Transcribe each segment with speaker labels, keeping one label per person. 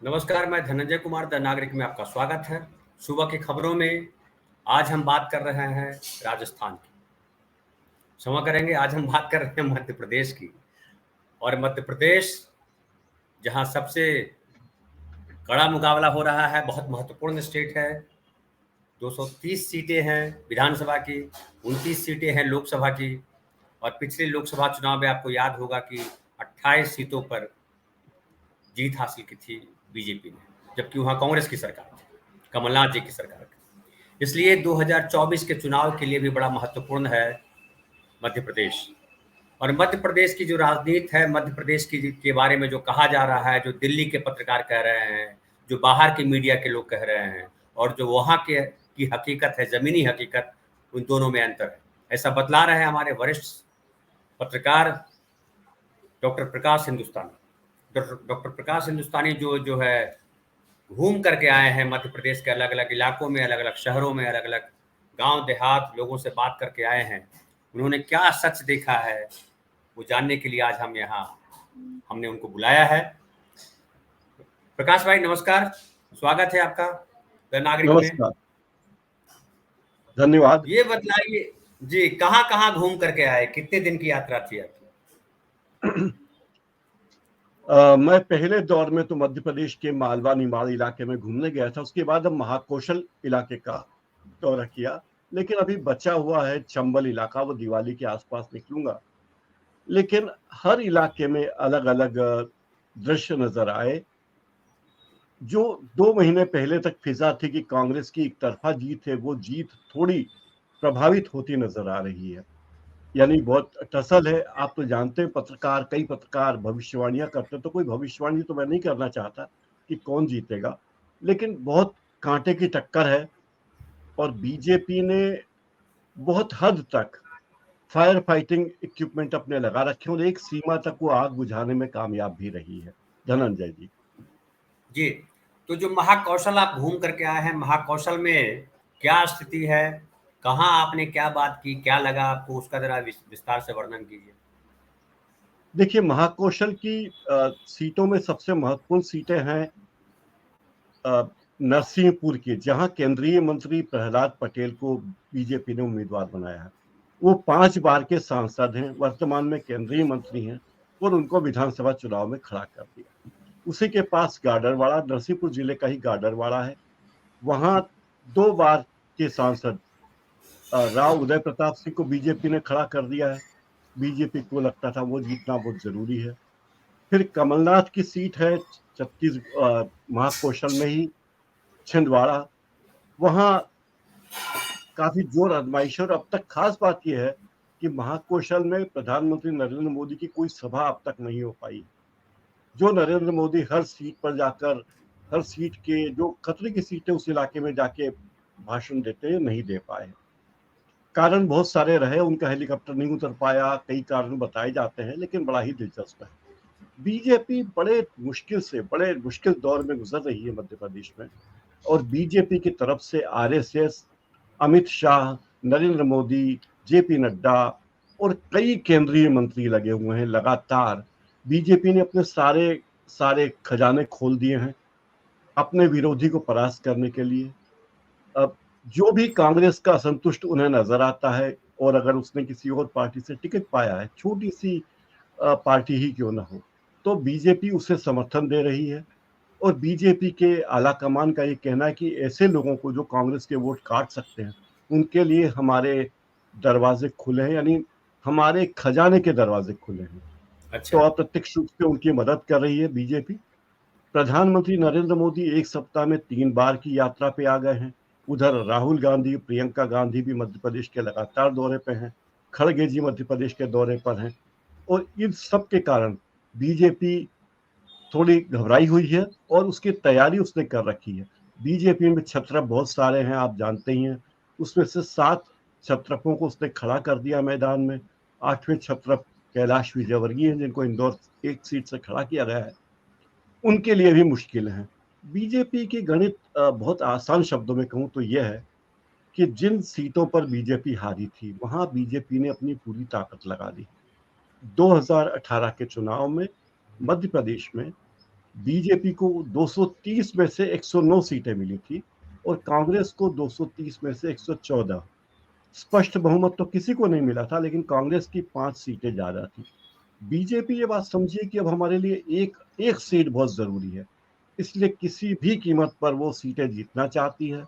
Speaker 1: नमस्कार, मैं धनंजय कुमार द नागरिक में आपका स्वागत है। सुबह की खबरों में आज हम बात कर रहे हैं राजस्थान की। क्षमा करेंगे, आज हम बात कर रहे हैं मध्य प्रदेश की। और मध्य प्रदेश जहां सबसे कड़ा मुकाबला हो रहा है, बहुत महत्वपूर्ण स्टेट है। 230 सीटें हैं विधानसभा की, 29 सीटें हैं लोकसभा की। और पिछले लोकसभा चुनाव में आपको याद होगा कि 28 सीटों पर जीत हासिल की थी बीजेपी ने, जबकि वहां कांग्रेस की सरकार थी, कमलनाथ जी की सरकार थी। इसलिए 2024 के चुनाव के लिए भी बड़ा महत्वपूर्ण है मध्य प्रदेश। और मध्य प्रदेश की जो राजनीति है, मध्य प्रदेश के बारे में जो कहा जा रहा है, जो दिल्ली के पत्रकार कह रहे हैं, जो बाहर की मीडिया के लोग कह रहे हैं, और जो वहाँ के की हकीकत है, ज़मीनी हकीकत, उन दोनों में अंतर है। ऐसा बतला रहे हैं हमारे वरिष्ठ पत्रकार डॉक्टर प्रकाश हिंदुस्तानी। डॉक्टर प्रकाश हिंदुस्तानी जो है घूम करके आए हैं मध्य प्रदेश के अलग अलग इलाकों में, अलग अलग शहरों में, अलग अलग गांव देहात लोगों से बात करके आए हैं। उन्होंने क्या सच देखा है वो जानने के लिए आज हमने उनको बुलाया है। प्रकाश भाई नमस्कार, स्वागत है आपका द नागरिक में।
Speaker 2: नमस्कार, धन्यवाद।
Speaker 1: ये बतलाइए जी, कहाँ कहाँ घूम करके आए, कितने दिन की यात्रा थी आपकी?
Speaker 2: मैं पहले दौर में तो मध्य प्रदेश के मालवा निमाड़ इलाके में घूमने गया था। उसके बाद अब महाकौशल इलाके का दौरा किया, लेकिन अभी बचा हुआ है चंबल इलाका, वो दिवाली के आसपास निकलूंगा। लेकिन हर इलाके में अलग अलग दृश्य नजर आए। जो 2 महीने पहले तक फिजा थी कि कांग्रेस की एक तरफा जीत है, वो जीत थोड़ी प्रभावित होती नजर आ रही है। यानी बहुत टसल है। आप तो जानते हैं, कई पत्रकार भविष्यवाणियां करते हैं, तो कोई भविष्यवाणी तो मैं नहीं करना चाहता कि कौन जीतेगा, लेकिन बहुत कांटे की टक्कर है। और बीजेपी ने बहुत हद तक फायर फाइटिंग इक्विपमेंट अपने लगा रखे हैं और एक सीमा तक वो आग बुझाने में कामयाब भी रही है। धनंजय जी।
Speaker 1: जी, तो जो महाकौशल आप घूम करके आए हैं, महाकौशल में क्या स्थिति है? कहाँ आपने क्या बात की, क्या लगा आपको, उसका जरा विस्तार से वर्णन कीजिए।
Speaker 2: देखिए, महाकौशल की सीटों में सबसे महत्वपूर्ण सीटें हैं नरसिंहपुर की, जहां केंद्रीय मंत्री प्रहलाद पटेल को बीजेपी ने उम्मीदवार बनाया है। वो 5 बार के सांसद हैं, वर्तमान में केंद्रीय मंत्री हैं, और उनको विधानसभा चुनाव में खड़ा कर दिया। उसी के पास गाडरवाड़ा, नरसिंहपुर जिले का ही गाडरवाड़ा है। वहां 2 बार के सांसद राव उदय प्रताप सिंह को बीजेपी ने खड़ा कर दिया है। बीजेपी को लगता था वो जीतना बहुत जरूरी है। फिर कमलनाथ की सीट है छत्तीस महाकौशल में ही, छिंदवाड़ा। वहां काफी जोर आजमाइश है। और अब तक खास बात यह है कि महाकौशल में प्रधानमंत्री नरेंद्र मोदी की कोई सभा अब तक नहीं हो पाई। जो नरेंद्र मोदी हर सीट पर जाकर, हर सीट के जो खतरे की सीटें उस इलाके में जाके भाषण देते हैं, नहीं दे पाए। कारण बहुत सारे रहे, उनका हेलीकॉप्टर नहीं उतर पाया, कई कारण बताए जाते हैं, लेकिन बड़ा ही दिलचस्प है। बीजेपी बड़े मुश्किल दौर में गुजर रही है मध्य प्रदेश में। और बीजेपी की तरफ से आरएसएस, अमित शाह, नरेंद्र मोदी, जेपी नड्डा और कई केंद्रीय मंत्री लगे हुए हैं लगातार। बीजेपी ने अपने सारे सारे खजाने खोल दिए हैं अपने विरोधी को परास्त करने के लिए। अब जो भी कांग्रेस का असंतुष्ट उन्हें नजर आता है, और अगर उसने किसी और पार्टी से टिकट पाया है, छोटी सी पार्टी ही क्यों ना हो, तो बीजेपी उसे समर्थन दे रही है। और बीजेपी के आला कमान का ये कहना है कि ऐसे लोगों को जो कांग्रेस के वोट काट सकते हैं, उनके लिए हमारे दरवाजे खुले हैं, यानी हमारे खजाने के दरवाजे खुले हैं। तो
Speaker 1: अच्छा।
Speaker 2: अप्रत्यक्ष रूप से उनकी मदद कर रही है बीजेपी। प्रधानमंत्री नरेंद्र मोदी एक सप्ताह में 3 बार की यात्रा पे आ गए हैं। उधर राहुल गांधी, प्रियंका गांधी भी मध्य प्रदेश के लगातार दौरे पे हैं। खड़गे जी मध्य प्रदेश के दौरे पर हैं। और इन सब के कारण बीजेपी थोड़ी घबराई हुई है, और उसकी तैयारी उसने कर रखी है। बीजेपी में छत्रप बहुत सारे हैं, आप जानते ही हैं। उसमें से 7 छत्रपों को उसने खड़ा कर दिया मैदान में। 8वें छत्रप कैलाश विजयवर्गीय हैं, जिनको इंदौर एक सीट से खड़ा किया गया है। उनके लिए भी मुश्किल है। बीजेपी की गणित बहुत आसान शब्दों में कहूं तो यह है कि जिन सीटों पर बीजेपी हारी थी, वहां बीजेपी ने अपनी पूरी ताकत लगा दी। 2018 के चुनाव में मध्य प्रदेश में बीजेपी को 230 में से 109 सीटें मिली थी और कांग्रेस को 230 में से 114। स्पष्ट बहुमत तो किसी को नहीं मिला था, लेकिन कांग्रेस की 5 सीटें ज्यादा थी। बीजेपी ये बात समझिए कि अब हमारे लिए एक एक सीट बहुत जरूरी है, इसलिए किसी भी कीमत पर वो सीटें जीतना चाहती है।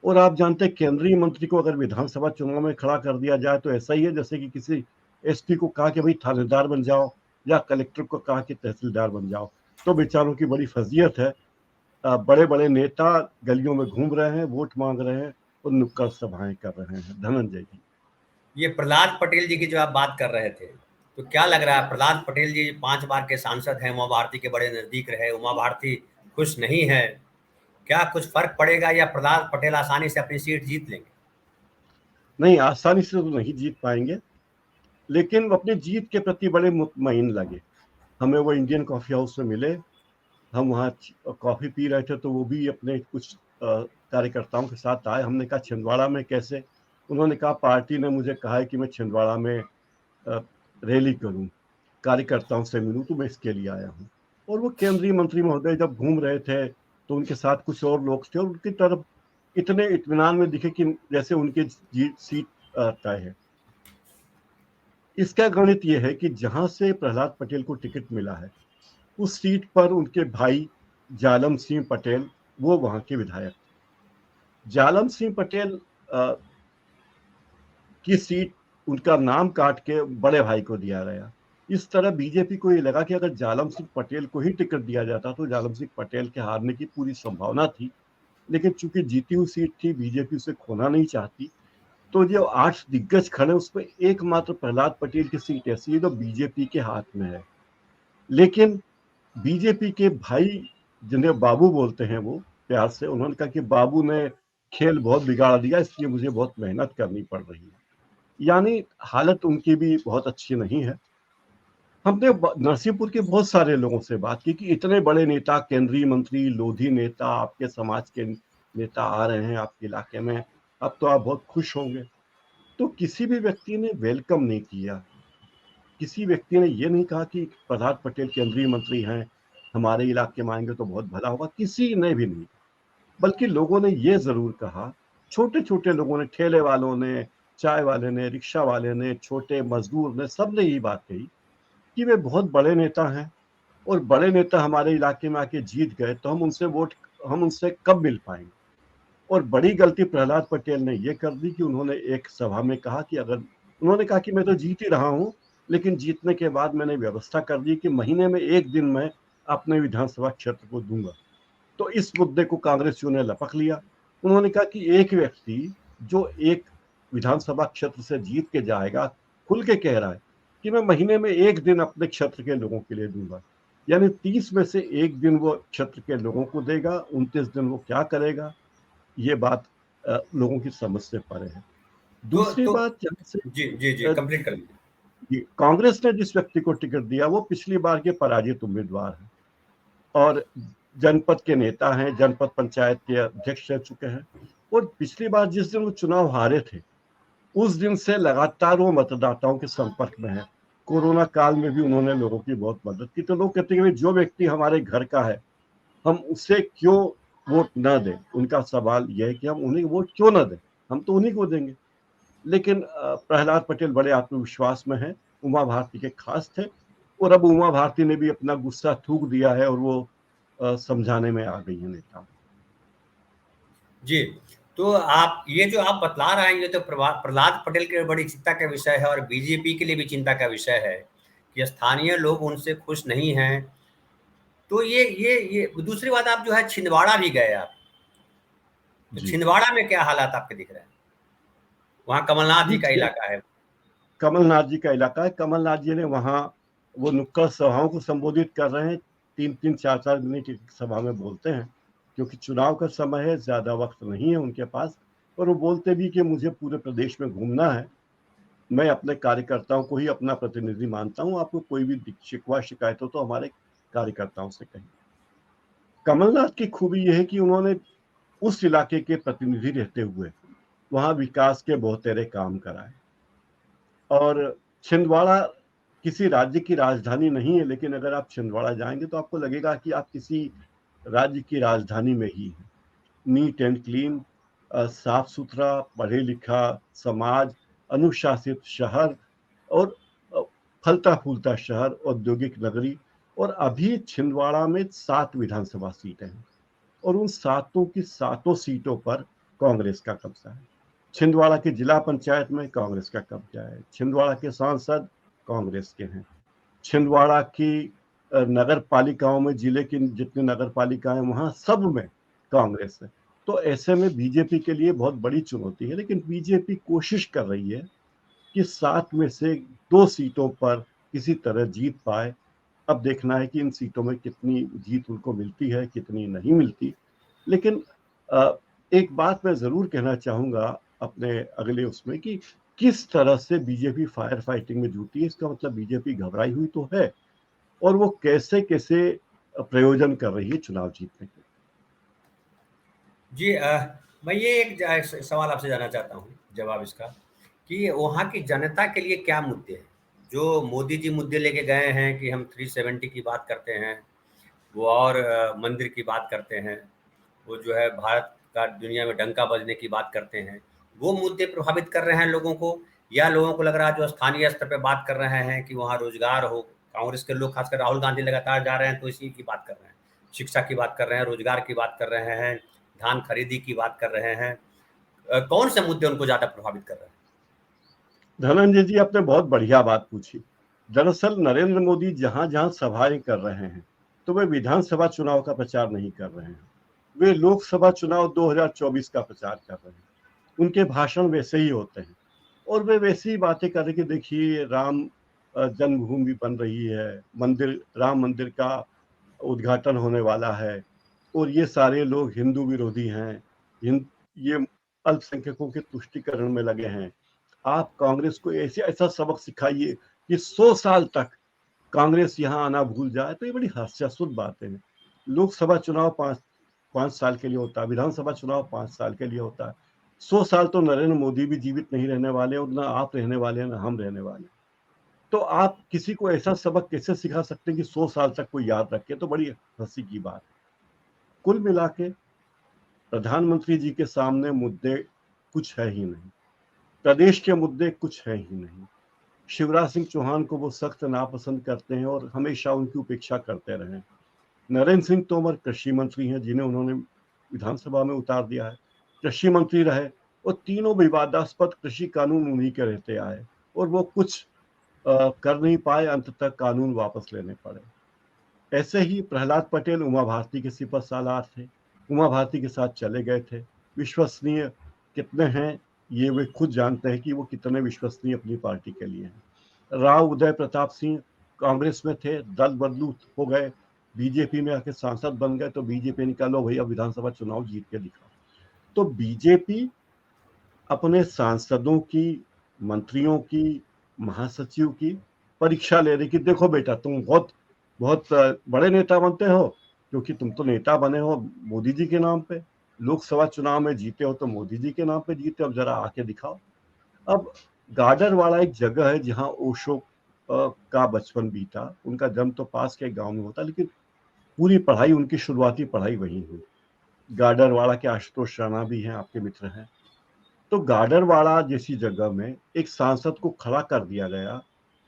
Speaker 2: और आप जानते हैं, केंद्रीय मंत्री को अगर विधानसभा चुनाव में खड़ा कर दिया जाए तो ऐसा ही है जैसे कि किसी एसपी को कहा कि भाई थानेदार बन जाओ, या कलेक्टर को कहा कि तहसीलदार बन जाओ। तो बेचारों की बड़ी फजीयत है, बड़े बड़े नेता गलियों में घूम रहे हैं, वोट मांग रहे हैं और नुक्कड़ सभाएं कर रहे हैं। धनंजय जी,
Speaker 1: ये प्रहलाद पटेल जी की जो आप बात कर रहे थे, तो क्या लग रहा है, प्रहलाद पटेल जी 5 बार के सांसद हैं, उमा भारती के बड़े नजदीक रहे, उमा भारती खुश नहीं है, क्या कुछ फर्क पड़ेगा या प्रहलाद पटेल आसानी से अपनी सीट जीत लेंगे?
Speaker 2: नहीं, आसानी से तो नहीं जीत पाएंगे, लेकिन वो अपनी जीत के प्रति बड़े मुतमईन लगे। हमें वो इंडियन कॉफी हाउस में मिले, हम वहाँ कॉफी पी रहे थे, तो वो भी अपने कुछ कार्यकर्ताओं के साथ आए। हमने कहा छिंदवाड़ा में कैसे? उन्होंने कहा पार्टी ने मुझे कहा है कि मैं छिंदवाड़ा में रैली करूं, कार्यकर्ताओं से मिलूं, तो मैं इसके लिए आया हूं। और वो केंद्रीय मंत्री महोदय जब घूम रहे थे तो उनके साथ कुछ और लोग थे और उनकी तरफ इतने इत्मीनान में दिखे कि जैसे उनकी सीट तय है। इसका गणित यह है कि जहां से प्रहलाद पटेल को टिकट मिला है उस सीट पर उनके भाई जालम सिंह पटेल, वो वहां के विधायक थे। जालम सिंह पटेल की सीट उनका नाम काट के बड़े भाई को दिया गया। इस तरह बीजेपी को ये लगा कि अगर जालम सिंह पटेल को ही टिकट दिया जाता तो जालम सिंह पटेल के हारने की पूरी संभावना थी। लेकिन चूंकि जीती हुई सीट थी, बीजेपी उसे खोना नहीं चाहती, तो जो 8 दिग्गज खड़े उसमें एकमात्र प्रहलाद पटेल की सीट ऐसी है जो बीजेपी के हाथ में है। लेकिन बीजेपी के भाई, जिन्हें बाबू बोलते हैं वो प्यार से, उन्होंने कहा कि बाबू ने खेल बहुत बिगाड़ दिया, इसलिए मुझे बहुत मेहनत करनी पड़ रही है। यानी हालत उनकी भी बहुत अच्छी नहीं है। हमने नरसिंहपुर के बहुत सारे लोगों से बात की कि इतने बड़े नेता, केंद्रीय मंत्री, लोधी नेता, आपके समाज के नेता आ रहे हैं आपके इलाके में, अब तो आप बहुत खुश होंगे। तो किसी भी व्यक्ति ने वेलकम नहीं किया। किसी व्यक्ति ने ये नहीं कहा कि प्रहलाद पटेल केंद्रीय मंत्री हैं, हमारे इलाके में आएंगे तो बहुत भला होगा, किसी ने भी नहीं। बल्कि लोगों ने ये जरूर कहा, छोटे छोटे लोगों ने, ठेले वालों ने, चाय वाले ने, रिक्शा वाले ने, छोटे मजदूर ने, सब ने यही बात कही कि वे बहुत बड़े नेता हैं और बड़े नेता हमारे इलाके में आके जीत गए तो हम उनसे कब मिल पाएंगे। और बड़ी गलती प्रहलाद पटेल ने यह कर दी कि उन्होंने एक सभा में कहा कि अगर, उन्होंने कहा कि मैं तो जीत ही रहा हूं, लेकिन जीतने के बाद मैंने व्यवस्था कर दी कि महीने में एक दिन मैं अपने विधानसभा क्षेत्र को दूंगा। तो इस मुद्दे को कांग्रेसियों ने लपक लिया। उन्होंने कहा कि एक व्यक्ति जो एक विधानसभा क्षेत्र से जीत के जाएगा, खुल के कह रहा है कि मैं महीने में एक दिन अपने क्षेत्र के लोगों के लिए दूंगा, यानी 30 में से एक दिन वो क्षेत्र के लोगों को देगा, 29 दिन वो क्या करेगा, ये बात लोगों की समझ से परे है। दूसरी
Speaker 1: तो
Speaker 2: बात, जहां से
Speaker 1: जी जी जी, कंप्लीट कर लीजिए।
Speaker 2: कांग्रेस ने जिस व्यक्ति को टिकट दिया वो पिछली बार के पराजित उम्मीदवार हैं और जनपद के नेता हैं, जनपद पंचायत के अध्यक्ष रह चुके हैं। और पिछली बार जिस दिन वो चुनाव हारे थे उस दिन से लगातार वो मतदाताओं के संपर्क में है। कोरोना काल में भी उन्होंने लोगों की बहुत मदद की। तो लोग कहते हैं कि जो व्यक्ति हमारे घर का है हम उसे क्यों वोट ना दें। उनका सवाल यह है कि हम उन्हें वोट क्यों ना दें, हम तो उन्हीं को देंगे। लेकिन प्रहलाद पटेल बड़े आत्मविश्वास में हैं, उमा भारती के खास थे और अब उमा भारती ने भी अपना गुस्सा थूक दिया है और वो समझाने में आ गई है नेताओं।
Speaker 1: जी, तो आप ये जो आप बतला रहे हैं, ये तो प्रहलाद पटेल के लिए बड़ी चिंता का विषय है और बीजेपी के लिए भी चिंता का विषय है कि स्थानीय लोग उनसे खुश नहीं हैं। तो ये दूसरी बात, आप जो है छिंदवाड़ा भी गए आप, तो
Speaker 2: जी
Speaker 1: छिंदवाड़ा में क्या हालात आपके दिख रहे हैं? वहाँ कमलनाथ जी का
Speaker 2: जी,
Speaker 1: इलाका है।
Speaker 2: कमलनाथ जी का इलाका है। कमलनाथ जी ने वहाँ वो नुक्कड़ सभाओं को संबोधित कर रहे हैं, 3-3 4-4 मिनट की सभा में बोलते हैं, क्योंकि चुनाव का समय है, ज्यादा वक्त नहीं है उनके पास। और वो बोलते भी कि मुझे पूरे प्रदेश में घूमना है, मैं अपने कार्यकर्ताओं को ही अपना प्रतिनिधि मानता हूँ, आपको कोई भी शिकवा शिकायत हो तो हमारे कार्यकर्ताओं से कहें। कमलनाथ की खूबी यह है कि उन्होंने उस इलाके के प्रतिनिधि रहते हुए वहां विकास के बहुतेरे काम कराए। और छिंदवाड़ा किसी राज्य की राजधानी नहीं है, लेकिन अगर आप छिंदवाड़ा जाएंगे तो आपको लगेगा कि आप किसी राज्य की राजधानी में ही हैं। नीट एंड क्लीन, साफ सुथरा, पढ़े लिखा समाज, अनुशासित शहर और फलता फूलता शहर, औद्योगिक नगरी। और अभी छिंदवाड़ा में 7 विधानसभा सीटें हैं और उन सातों की सातों सीटों पर कांग्रेस का कब्जा है। छिंदवाड़ा की जिला पंचायत में कांग्रेस का कब्जा है, छिंदवाड़ा के सांसद कांग्रेस के हैं, छिंदवाड़ा की नगर पालिकाओं में, जिले की जितनी नगर पालिकाएं वहां सब में कांग्रेस है। तो ऐसे में बीजेपी के लिए बहुत बड़ी चुनौती है, लेकिन बीजेपी कोशिश कर रही है कि 7 में से 2 सीटों पर किसी तरह जीत पाए। अब देखना है कि इन सीटों में कितनी जीत उनको मिलती है, कितनी नहीं मिलती। लेकिन एक बात मैं जरूर कहना चाहूंगा अपने अगले उसमें कि किस तरह से बीजेपी फायर फाइटिंग में जुटी है। इसका मतलब बीजेपी घबराई हुई तो है, और वो कैसे कैसे प्रयोजन कर रही है चुनाव जीतने के।
Speaker 1: जी मैं ये एक सवाल आपसे जानना चाहता हूँ, जवाब इसका, कि वहाँ की जनता के लिए क्या मुद्दे हैं जो मोदी जी मुद्दे लेके गए हैं कि हम 370 की बात करते हैं, वो और मंदिर की बात करते हैं, वो जो है भारत का दुनिया में डंका बजने की बात करते हैं, वो मुद्दे प्रभावित कर रहे हैं लोगों को, या लोगों को लग रहा है जो स्थानीय स्तर पे बात कर रहे हैं कि वहाँ रोजगार हो। कांग्रेस के लोग, खासकर राहुल गांधी, लगातार जा रहे हैं तो इसी की बात कर रहे हैं, शिक्षा की बात कर रहे हैं, रोजगार की बात कर रहे हैं, धान खरीदी की बात कर रहे हैं। कौन से मुद्दे उनको ज्यादा प्रभावित कर रहे हैं?
Speaker 2: धनंजय जी, आपने बहुत बढ़िया बात पूछी। दरअसल नरेंद्र मोदी जहां जहां सभाएं कर रहे हैं तो वे विधानसभा चुनाव का प्रचार नहीं कर रहे हैं, वे लोकसभा चुनाव 2024 का प्रचार कर रहे हैं। उनके भाषण वैसे ही होते हैं और वे वैसी ही बातें कर रहे कि देखिए राम जन्मभूमि बन रही है, मंदिर, राम मंदिर का उद्घाटन होने वाला है, और ये सारे लोग हिंदू विरोधी हैं, ये अल्पसंख्यकों के तुष्टिकरण में लगे हैं। आप कांग्रेस को ऐसे ऐसा सबक सिखाइए कि 100 साल तक कांग्रेस यहाँ आना भूल जाए। तो ये बड़ी हास्यास्पद बातें हैं। लोकसभा चुनाव 5 साल के लिए होता है, विधानसभा चुनाव 5 साल के लिए होता है। 100 साल तो नरेंद्र मोदी भी जीवित नहीं रहने वाले, और ना आप रहने वाले हैं ना हम रहने वाले। तो आप किसी को ऐसा सबक कैसे सिखा सकते हैं कि 100 साल तक कोई याद रखे? तो बड़ी हंसी की बात। कुल मिला के प्रधानमंत्री जी के सामने मुद्दे कुछ है ही नहीं, प्रदेश के मुद्दे कुछ है ही नहीं। शिवराज सिंह चौहान को वो सख्त नापसंद करते हैं और हमेशा उनकी उपेक्षा करते रहे। नरेंद्र सिंह तोमर कृषि मंत्री हैं, जिन्हें उन्होंने विधानसभा में उतार दिया है, कृषि मंत्री रहे, और तीनों विवादास्पद कृषि कानून उन्हीं के रहते आए और वो कुछ कर नहीं पाए, अंत तक कानून वापस लेने पड़े। ऐसे ही प्रहलाद पटेल उमा भारती के सिपहसालार थे, उमा भारती के साथ चले गए थे। विश्वसनीय कितने हैं ये वे खुद जानते हैं कि वो कितने विश्वसनीय अपनी पार्टी के लिए हैं। राव उदय प्रताप सिंह कांग्रेस में थे, दल बदलू हो गए, बीजेपी में आके सांसद बन गए, तो बीजेपी निकालो भैया विधानसभा चुनाव जीत के दिखाओ। तो बीजेपी अपने सांसदों की, मंत्रियों की, महासचिव की परीक्षा ले रही कि देखो बेटा, तुम बहुत बहुत बड़े नेता बनते हो, क्योंकि तुम तो नेता बने हो मोदी जी के नाम पे, लोकसभा चुनाव में जीते हो तो मोदी जी के नाम पे जीते, अब जरा आके दिखाओ। अब गाडरवाड़ा एक जगह है जहाँ ओशो का बचपन बीता। उनका जन्म तो पास के गांव में होता, लेकिन पूरी पढ़ाई, उनकी शुरुआती पढ़ाई वहीं हुई। गाडरवाड़ा के आशुतोष राणा भी हैं, आपके मित्र हैं। तो गाडरवाड़ा जैसी जगह में एक सांसद को खड़ा कर दिया गया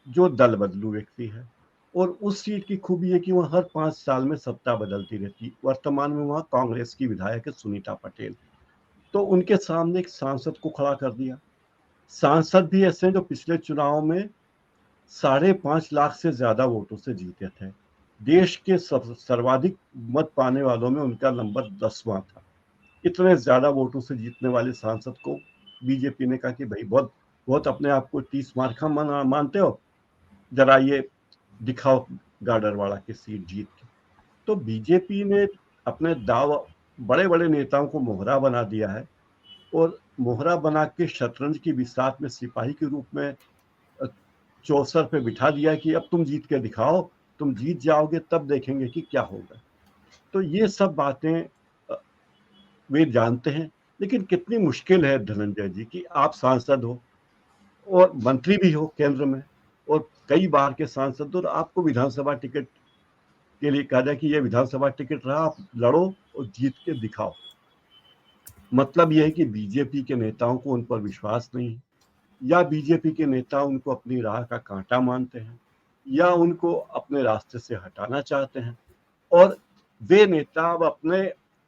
Speaker 2: जो दल बदलू व्यक्ति है, और उस सीट की खूबी है कि वह हर 5 साल में सत्ता बदलती रहती। वर्तमान में वहां कांग्रेस की विधायक है सुनीता पटेल। तो उनके सामने एक सांसद को खड़ा कर दिया। सांसद भी ऐसे हैं जो पिछले चुनाव में 5.5 लाख से ज्यादा वोटों से जीते थे। देश के सर्वाधिक मत पाने वालों में उनका नंबर 10वां था। इतने ज्यादा वोटों से जीतने वाले सांसद को बीजेपी ने कहा कि भाई बहुत बहुत अपने आप को 30 मार्का मानते हो, जरा ये दिखाओ गाडरवाड़ा की सीट जीत के। तो बीजेपी ने अपने दाव, बड़े बड़े नेताओं को मोहरा बना दिया है, और मोहरा बना के शतरंज की बिसात में सिपाही के रूप में चौसर पे बिठा दिया कि अब तुम जीत के दिखाओ, तुम जीत जाओगे तब देखेंगे कि क्या होगा। तो ये सब बातें वे जानते हैं। लेकिन कितनी मुश्किल है धनंजय जी कि आप सांसद हो और मंत्री भी हो केंद्र में, और कई बार के सांसद, और आपको विधानसभा टिकट के लिए कहा जाए कि ये विधानसभा टिकट रहा, आप लड़ो और जीत के दिखाओ। मतलब यह है कि बीजेपी के नेताओं को उन पर विश्वास नहीं है, या बीजेपी के नेता उनको अपनी राह का कांटा मानते हैं, या उनको अपने रास्ते से हटाना चाहते हैं, और वे नेता अब अपने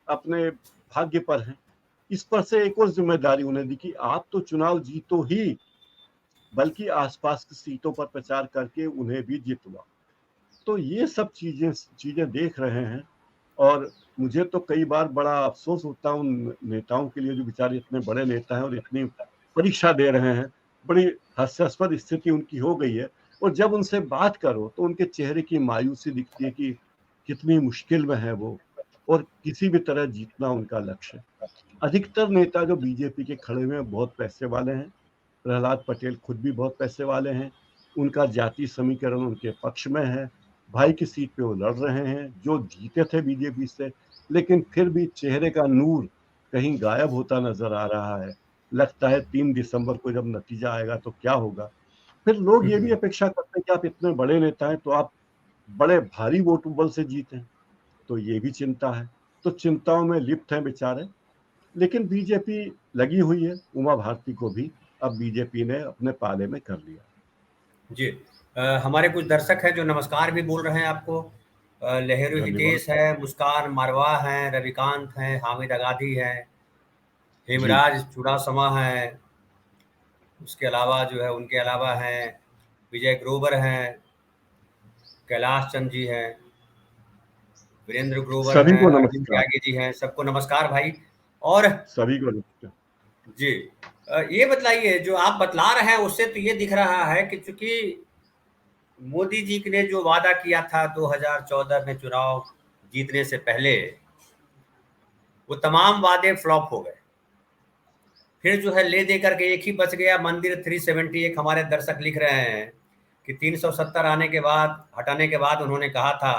Speaker 2: अपने भाग्य पर हैं। इस पर से एक और जिम्मेदारी उन्हें दी कि आप तो चुनाव जीतो ही, बल्कि आसपास की सीटों पर प्रचार करके उन्हें भी जितवाओ। तो ये सब चीजें देख रहे हैं, और मुझे तो कई बार बड़ा अफसोस होता है उन नेताओं के लिए जो बेचारे इतने बड़े नेता हैं और इतनी परीक्षा दे रहे हैं। बड़ी हास्यास्पद स्थिति उनकी हो गई है, और जब उनसे बात करो तो उनके चेहरे की मायूसी दिखती है कि कितनी मुश्किल में है वो, और किसी भी तरह जीतना उनका लक्ष्य है। अधिकतर नेता जो बीजेपी के खड़े हुए हैं बहुत पैसे वाले हैं। प्रहलाद पटेल खुद भी बहुत पैसे वाले हैं, उनका जाति समीकरण उनके पक्ष में है। भाई की सीट पे वो लड़ रहे हैं, जो जीते थे बीजेपी से, लेकिन फिर भी चेहरे का नूर कहीं गायब होता नजर आ रहा है। लगता है 3 दिसंबर को जब नतीजा आएगा तो क्या होगा। फिर लोग ये भी अपेक्षा करते हैं कि आप इतने बड़े नेता हैं तो आप बड़े भारी वोट बल से जीते, तो ये भी चिंता है। तो चिंताओं में लिप्त हैं बेचारे, लेकिन बीजेपी लगी हुई है। उमा भारती को भी अब बीजेपी ने अपने पाले में कर लिया।
Speaker 1: जी। हमारे कुछ दर्शक हैं जो नमस्कार भी बोल रहे हैं आपको। लहेरु
Speaker 2: धन्यवाद
Speaker 1: हितेश है, मुस्कान मारवा है, रविकांत है, हामिद अगाधी है,
Speaker 2: जी।
Speaker 1: हेमराज चुड़ासमा है, उसके अलावा जो है उनके अलावा हैं विजय ग्रोवर हैं, कैलाश चंद जी हैं, वीरेंद्र ग्रोवर
Speaker 2: सभी
Speaker 1: हैं,
Speaker 2: को
Speaker 1: अर्जुन
Speaker 2: नमस्कार।
Speaker 1: त्यागी जी हैं। सबको नमस्कार भाई। और
Speaker 2: सभी को नमस्कार।
Speaker 1: जी, ये बतलाइए, जो आप बतला रहे हैं उससे तो ये दिख रहा है कि चूंकि मोदी जी ने जो वादा किया था 2014 में चुनाव जीतने से पहले, वो तमाम वादे फ्लॉप हो गए। फिर जो है ले दे करके एक ही बच गया, मंदिर 371। हमारे दर्शक लिख रहे हैं कि 370 आने के बाद, हटाने के बाद उन्होंने कहा था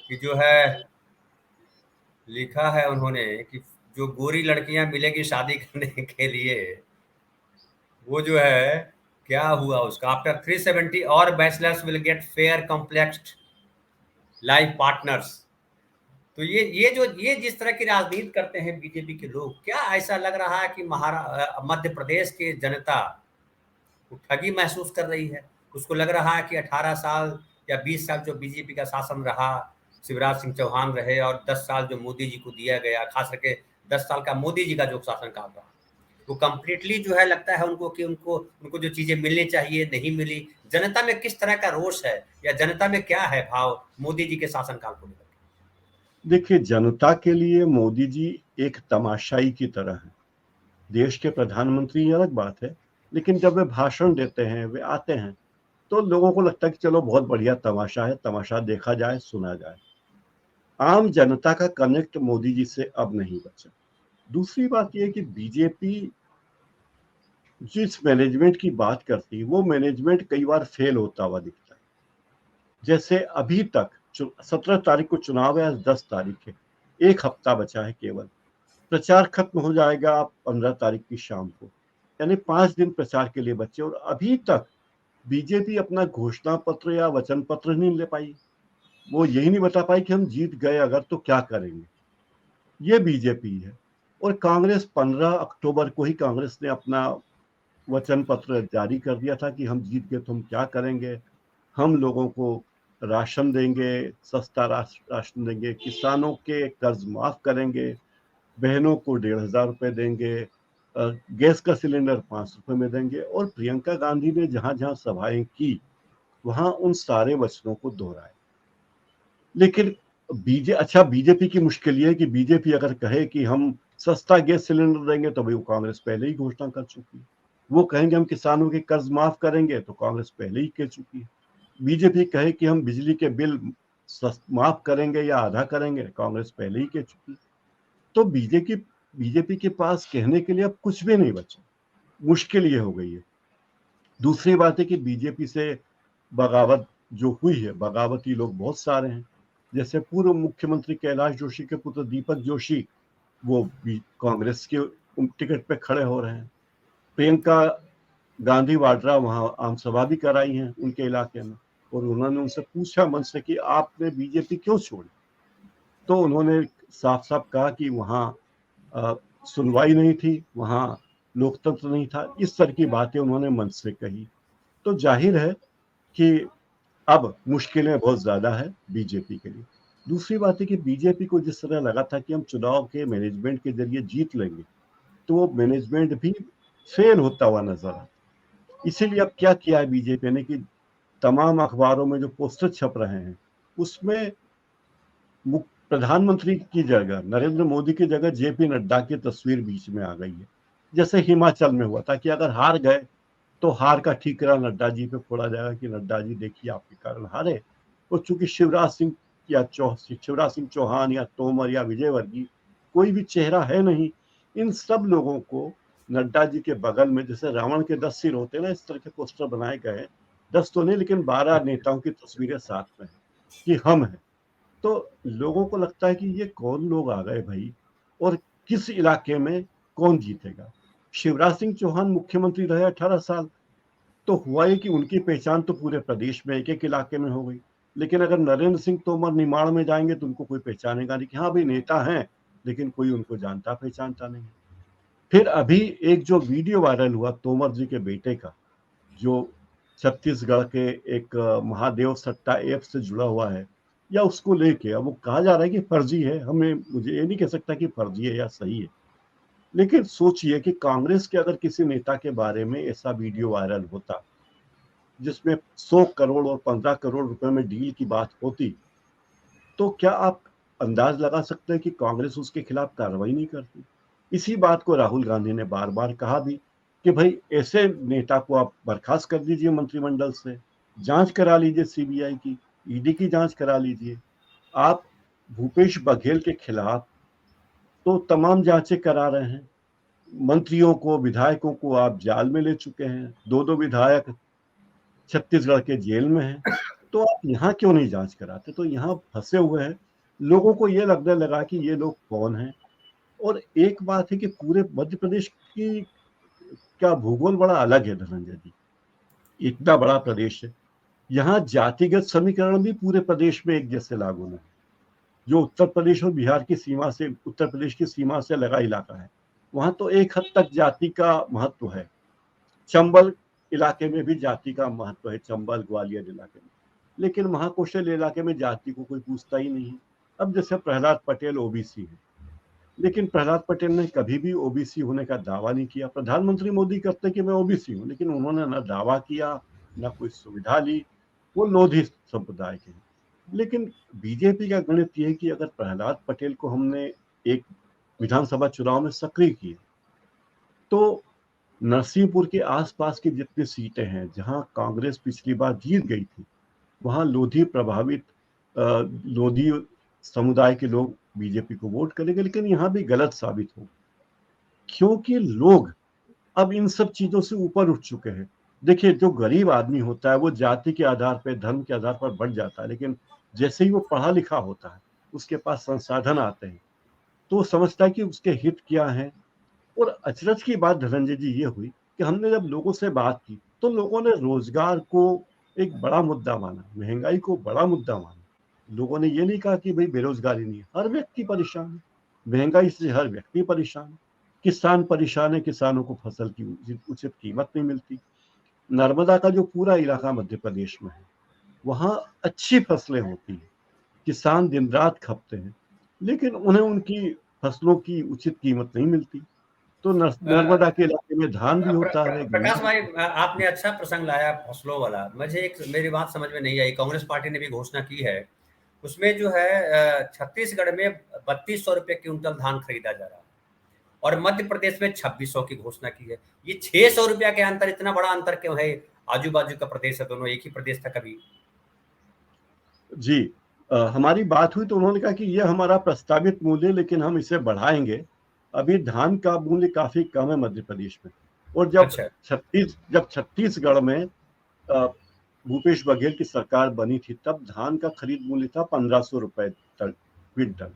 Speaker 1: कि जो है, लिखा है उन्होंने कि जो गोरी लड़कियां मिलेगी शादी करने के लिए, वो जो है क्या हुआ उसका, आफ्टर 370 और bachelors will get fair complexed life partners. तो ये जिस तरह की राजनीति करते हैं बीजेपी के लोग, क्या ऐसा लग रहा है कि मध्य प्रदेश के जनता वो ठगी महसूस कर रही है? उसको लग रहा है कि 18 साल या 20 साल जो बीजेपी का शासन रहा, शिवराज सिंह चौहान रहे, और 10 साल जो मोदी जी को दिया गया, खास करके 10 साल का मोदी जी का जो शासन काल रहा, वो कंप्लीटली जो है लगता है उनको कि उनको उनको जो चीजें मिलनी चाहिए नहीं मिली। जनता में किस तरह का रोष है, या जनता में क्या है भाव मोदी जी के शासन काल को लेकर?
Speaker 2: देखिए, जनता के लिए मोदी जी एक तमाशाई की तरह है। देश के प्रधानमंत्री अलग बात है, लेकिन जब वे भाषण देते हैं, वे आते हैं, तो लोगों को लगता है कि चलो बहुत बढ़िया तमाशा है, तमाशा देखा जाए, सुना जाए। आम जनता का कनेक्ट मोदी जी से अब नहीं बचा। दूसरी बात यह है कि बीजेपी जिस मैनेजमेंट की बात करती है, वो मैनेजमेंट कई बार फेल होता हुआ दिखता है। जैसे अभी तक 17 तारीख को चुनाव है, आज 10 तारीख है, एक हफ्ता बचा है केवल। प्रचार खत्म हो जाएगा 15 तारीख की शाम को, यानी 5 दिन प्रचार के लिए बचे, और अभी तक बीजेपी अपना घोषणा पत्र या वचन पत्र नहीं ले पाई। वो यही नहीं बता पाई कि हम जीत गए अगर तो क्या करेंगे। ये बीजेपी है। और कांग्रेस 15 अक्टूबर को ही कांग्रेस ने अपना वचन पत्र जारी कर दिया था कि हम जीत गए तो हम क्या करेंगे। हम लोगों को राशन देंगे, सस्ता राशन देंगे, किसानों के कर्ज माफ करेंगे, बहनों को 1,500 रुपए देंगे, गैस का सिलेंडर 5 रुपए में देंगे। और प्रियंका गांधी ने जहां जहां सभाएं की, वहां उन सारे वचनों को दोहराया। लेकिन बीजेपी की मुश्किल ये है कि बीजेपी अगर कहे कि हम सस्ता गैस सिलेंडर देंगे, तो भाई वो कांग्रेस पहले ही घोषणा कर चुकी है। वो कहेंगे हम किसानों के कर्ज माफ करेंगे, तो कांग्रेस पहले ही कह चुकी है। बीजेपी कहे कि हम बिजली के बिल माफ करेंगे या आधा करेंगे, कांग्रेस पहले ही कह चुकी है। तो बीजेपी के पास कहने के लिए अब कुछ भी नहीं बचा। मुश्किल ये हो गई है। दूसरी बात है कि बीजेपी से बगावत जो हुई है, बगावती लोग बहुत सारे हैं। जैसे पूर्व मुख्यमंत्री कैलाश जोशी के पुत्र दीपक जोशी, वो भी कांग्रेस के टिकट पे खड़े हो रहे हैं। प्रियंका गांधी वाड्रा वहाँ आम सभा भी कराई है उनके इलाके में, और उन्होंने उनसे पूछा मंच से कि आपने बीजेपी क्यों छोड़ी, तो उन्होंने साफ साफ कहा कि वहाँ सुनवाई नहीं थी, वहाँ लोकतंत्र नहीं था। इस तरह की बातें उन्होंने मंच से कही। तो जाहिर है कि अब मुश्किलें बहुत ज्यादा है बीजेपी के लिए। दूसरी बात है कि बीजेपी को जिस तरह लगा था कि हम चुनाव के मैनेजमेंट के जरिए जीत लेंगे, तो वो मैनेजमेंट भी फेल होता हुआ नजर आता। इसीलिए अब क्या किया है बीजेपी ने कि तमाम अखबारों में जो पोस्टर छप रहे हैं उसमें प्रधानमंत्री की जगह, नरेंद्र मोदी की जगह जेपी नड्डा की तस्वीर बीच में आ गई है। जैसे हिमाचल में हुआ था कि अगर हार गए तो हार का ठीकरा नड्डा जी पे फोड़ा जाएगा कि नड्डा जी देखिए आपके कारण हारे। और चूंकि शिवराज सिंह चौहान या तोमर या विजयवर्गीय कोई भी चेहरा है नहीं, इन सब लोगों को नड्डा जी के बगल में, जैसे रावण के 10 सिर होते हैं ना, इस तरह के पोस्टर बनाए गए हैं। 10 तो नहीं लेकिन 12 नेताओं की तस्वीरें साथ में है कि हम हैं। तो लोगों को लगता है कि ये कौन लोग आ गए भाई, और किस इलाके में कौन जीतेगा। शिवराज सिंह चौहान मुख्यमंत्री रहे 18 साल, तो हुआ ये कि उनकी पहचान तो पूरे प्रदेश में एक एक इलाके में हो गई। लेकिन अगर नरेंद्र सिंह तोमर निमाड़ में जाएंगे तो उनको कोई पहचानेगा नहीं कि हाँ भाई नेता हैं, लेकिन कोई उनको जानता पहचानता नहीं। फिर अभी एक जो वीडियो वायरल हुआ तोमर जी के बेटे का, जो छत्तीसगढ़ के एक महादेव सट्टा ऐप से जुड़ा हुआ है, या उसको लेके अब वो कहा जा रहा है कि फर्जी है। मुझे ये नहीं कह सकता कि फर्जी है या सही है, लेकिन सोचिए कि कांग्रेस के अगर किसी नेता के बारे में ऐसा वीडियो वायरल होता जिसमें 100 करोड़ और 15 करोड़ रुपए में डील की बात होती, तो क्या आप अंदाज लगा सकते हैं कि कांग्रेस उसके खिलाफ कार्रवाई नहीं करती। इसी बात को राहुल गांधी ने बार बार कहा भी कि भाई ऐसे नेता को आप बर्खास्त कर दीजिए मंत्रिमंडल से, जांच करा लीजिए सीबीआई की, ईडी की जांच करा लीजिए। आप भूपेश बघेल के खिलाफ तो तमाम जांचें करा रहे हैं, मंत्रियों को विधायकों को आप जाल में ले चुके हैं, दो दो विधायक छत्तीसगढ़ के जेल में हैं, तो आप यहाँ क्यों नहीं जांच कराते। तो यहाँ फंसे हुए हैं। लोगों को ये लगने लगा कि ये लोग कौन हैं। और एक बात है कि पूरे मध्य प्रदेश की का भूगोल बड़ा अलग है धनंजय जी। इतना बड़ा प्रदेश है, यहाँ जातिगत समीकरण भी पूरे प्रदेश में एक जैसे लागू नहीं। जो उत्तर प्रदेश और बिहार की सीमा से, उत्तर प्रदेश की सीमा से लगा इलाका है, वहां तो एक हद तक जाति का महत्व है। चंबल इलाके में भी जाति का महत्व है, चंबल ग्वालियर इलाके में, लेकिन महाकौशल इलाके में जाति को कोई पूछता ही नहीं है। अब जैसे प्रहलाद पटेल ओबीसी है, लेकिन प्रहलाद पटेल ने कभी भी ओबीसी होने का दावा नहीं किया। प्रधानमंत्री मोदी कहते कि मैं ओबीसी हूँ, लेकिन उन्होंने ना दावा किया ना कोई सुविधा ली। वो लोधी संप्रदाय के हैं। लेकिन बीजेपी का गणित ये है कि अगर प्रहलाद पटेल को हमने एक विधानसभा चुनाव में सक्रिय किया, तो नरसिंहपुर के आसपास की जितनी सीटें हैं जहां कांग्रेस पिछली बार जीत गई थी, वहां लोधी प्रभावित लोधी समुदाय के लोग बीजेपी को वोट करेंगे। लेकिन यहाँ भी गलत साबित हो, क्योंकि लोग अब इन सब चीजों से ऊपर उठ चुके हैं। देखिए, जो गरीब आदमी होता है वो जाति के आधार पर, धर्म के आधार पर बढ़ जाता है, लेकिन जैसे ही वो पढ़ा लिखा होता है, उसके पास संसाधन आते हैं, तो वो समझता है कि उसके हित क्या है। और अचरज की बात धनंजय जी ये हुई कि हमने जब लोगों से बात की तो लोगों ने रोजगार को एक बड़ा मुद्दा माना, महंगाई को बड़ा मुद्दा माना। लोगों ने ये नहीं कहा कि भाई बेरोजगारी नहीं है, हर व्यक्ति परेशान है, महंगाई से हर व्यक्ति परेशान है। किसान परेशान है, किसानों को फसल की उचित कीमत नहीं मिलती। नर्मदा का जो पूरा इलाका मध्य प्रदेश में है, वहाँ अच्छी फसलें होती हैं, किसान दिन रात खपते हैं, लेकिन उन्हें उनकी फसलों की उचित कीमत नहीं मिलती। तो नर्मदा के इलाके में धान भी होता है,
Speaker 1: प्रकाश
Speaker 2: गन्ना
Speaker 1: भाई,
Speaker 2: भी।
Speaker 1: आपने अच्छा प्रसंग लाया फसलों वाला। मुझे एक मेरी बात समझ में नहीं आई। कांग्रेस पार्टी ने भी घोषणा की है, उसमें जो है छत्तीसगढ़ में 3200 रुपये क्विंटल धान खरीदा जा रहा है और मध्य प्रदेश में 2600 की घोषणा की है। ये 600 रुपया के अंतर, इतना बड़ा अंतर क्यों है? आजू बाजू का प्रदेश है, दोनों एक ही प्रदेश था कभी।
Speaker 2: जी, हमारी बात हुई तो उन्होंने कहा कि ये हमारा प्रस्तावित मूल्य है, लेकिन हम इसे बढ़ाएंगे। अभी धान का मूल्य काफी कम है मध्य प्रदेश में। और
Speaker 1: अच्छा।
Speaker 2: जब छत्तीसगढ़ में भूपेश बघेल की सरकार बनी थी, तब धान का खरीद मूल्य था 1500 रुपए क्विंटल।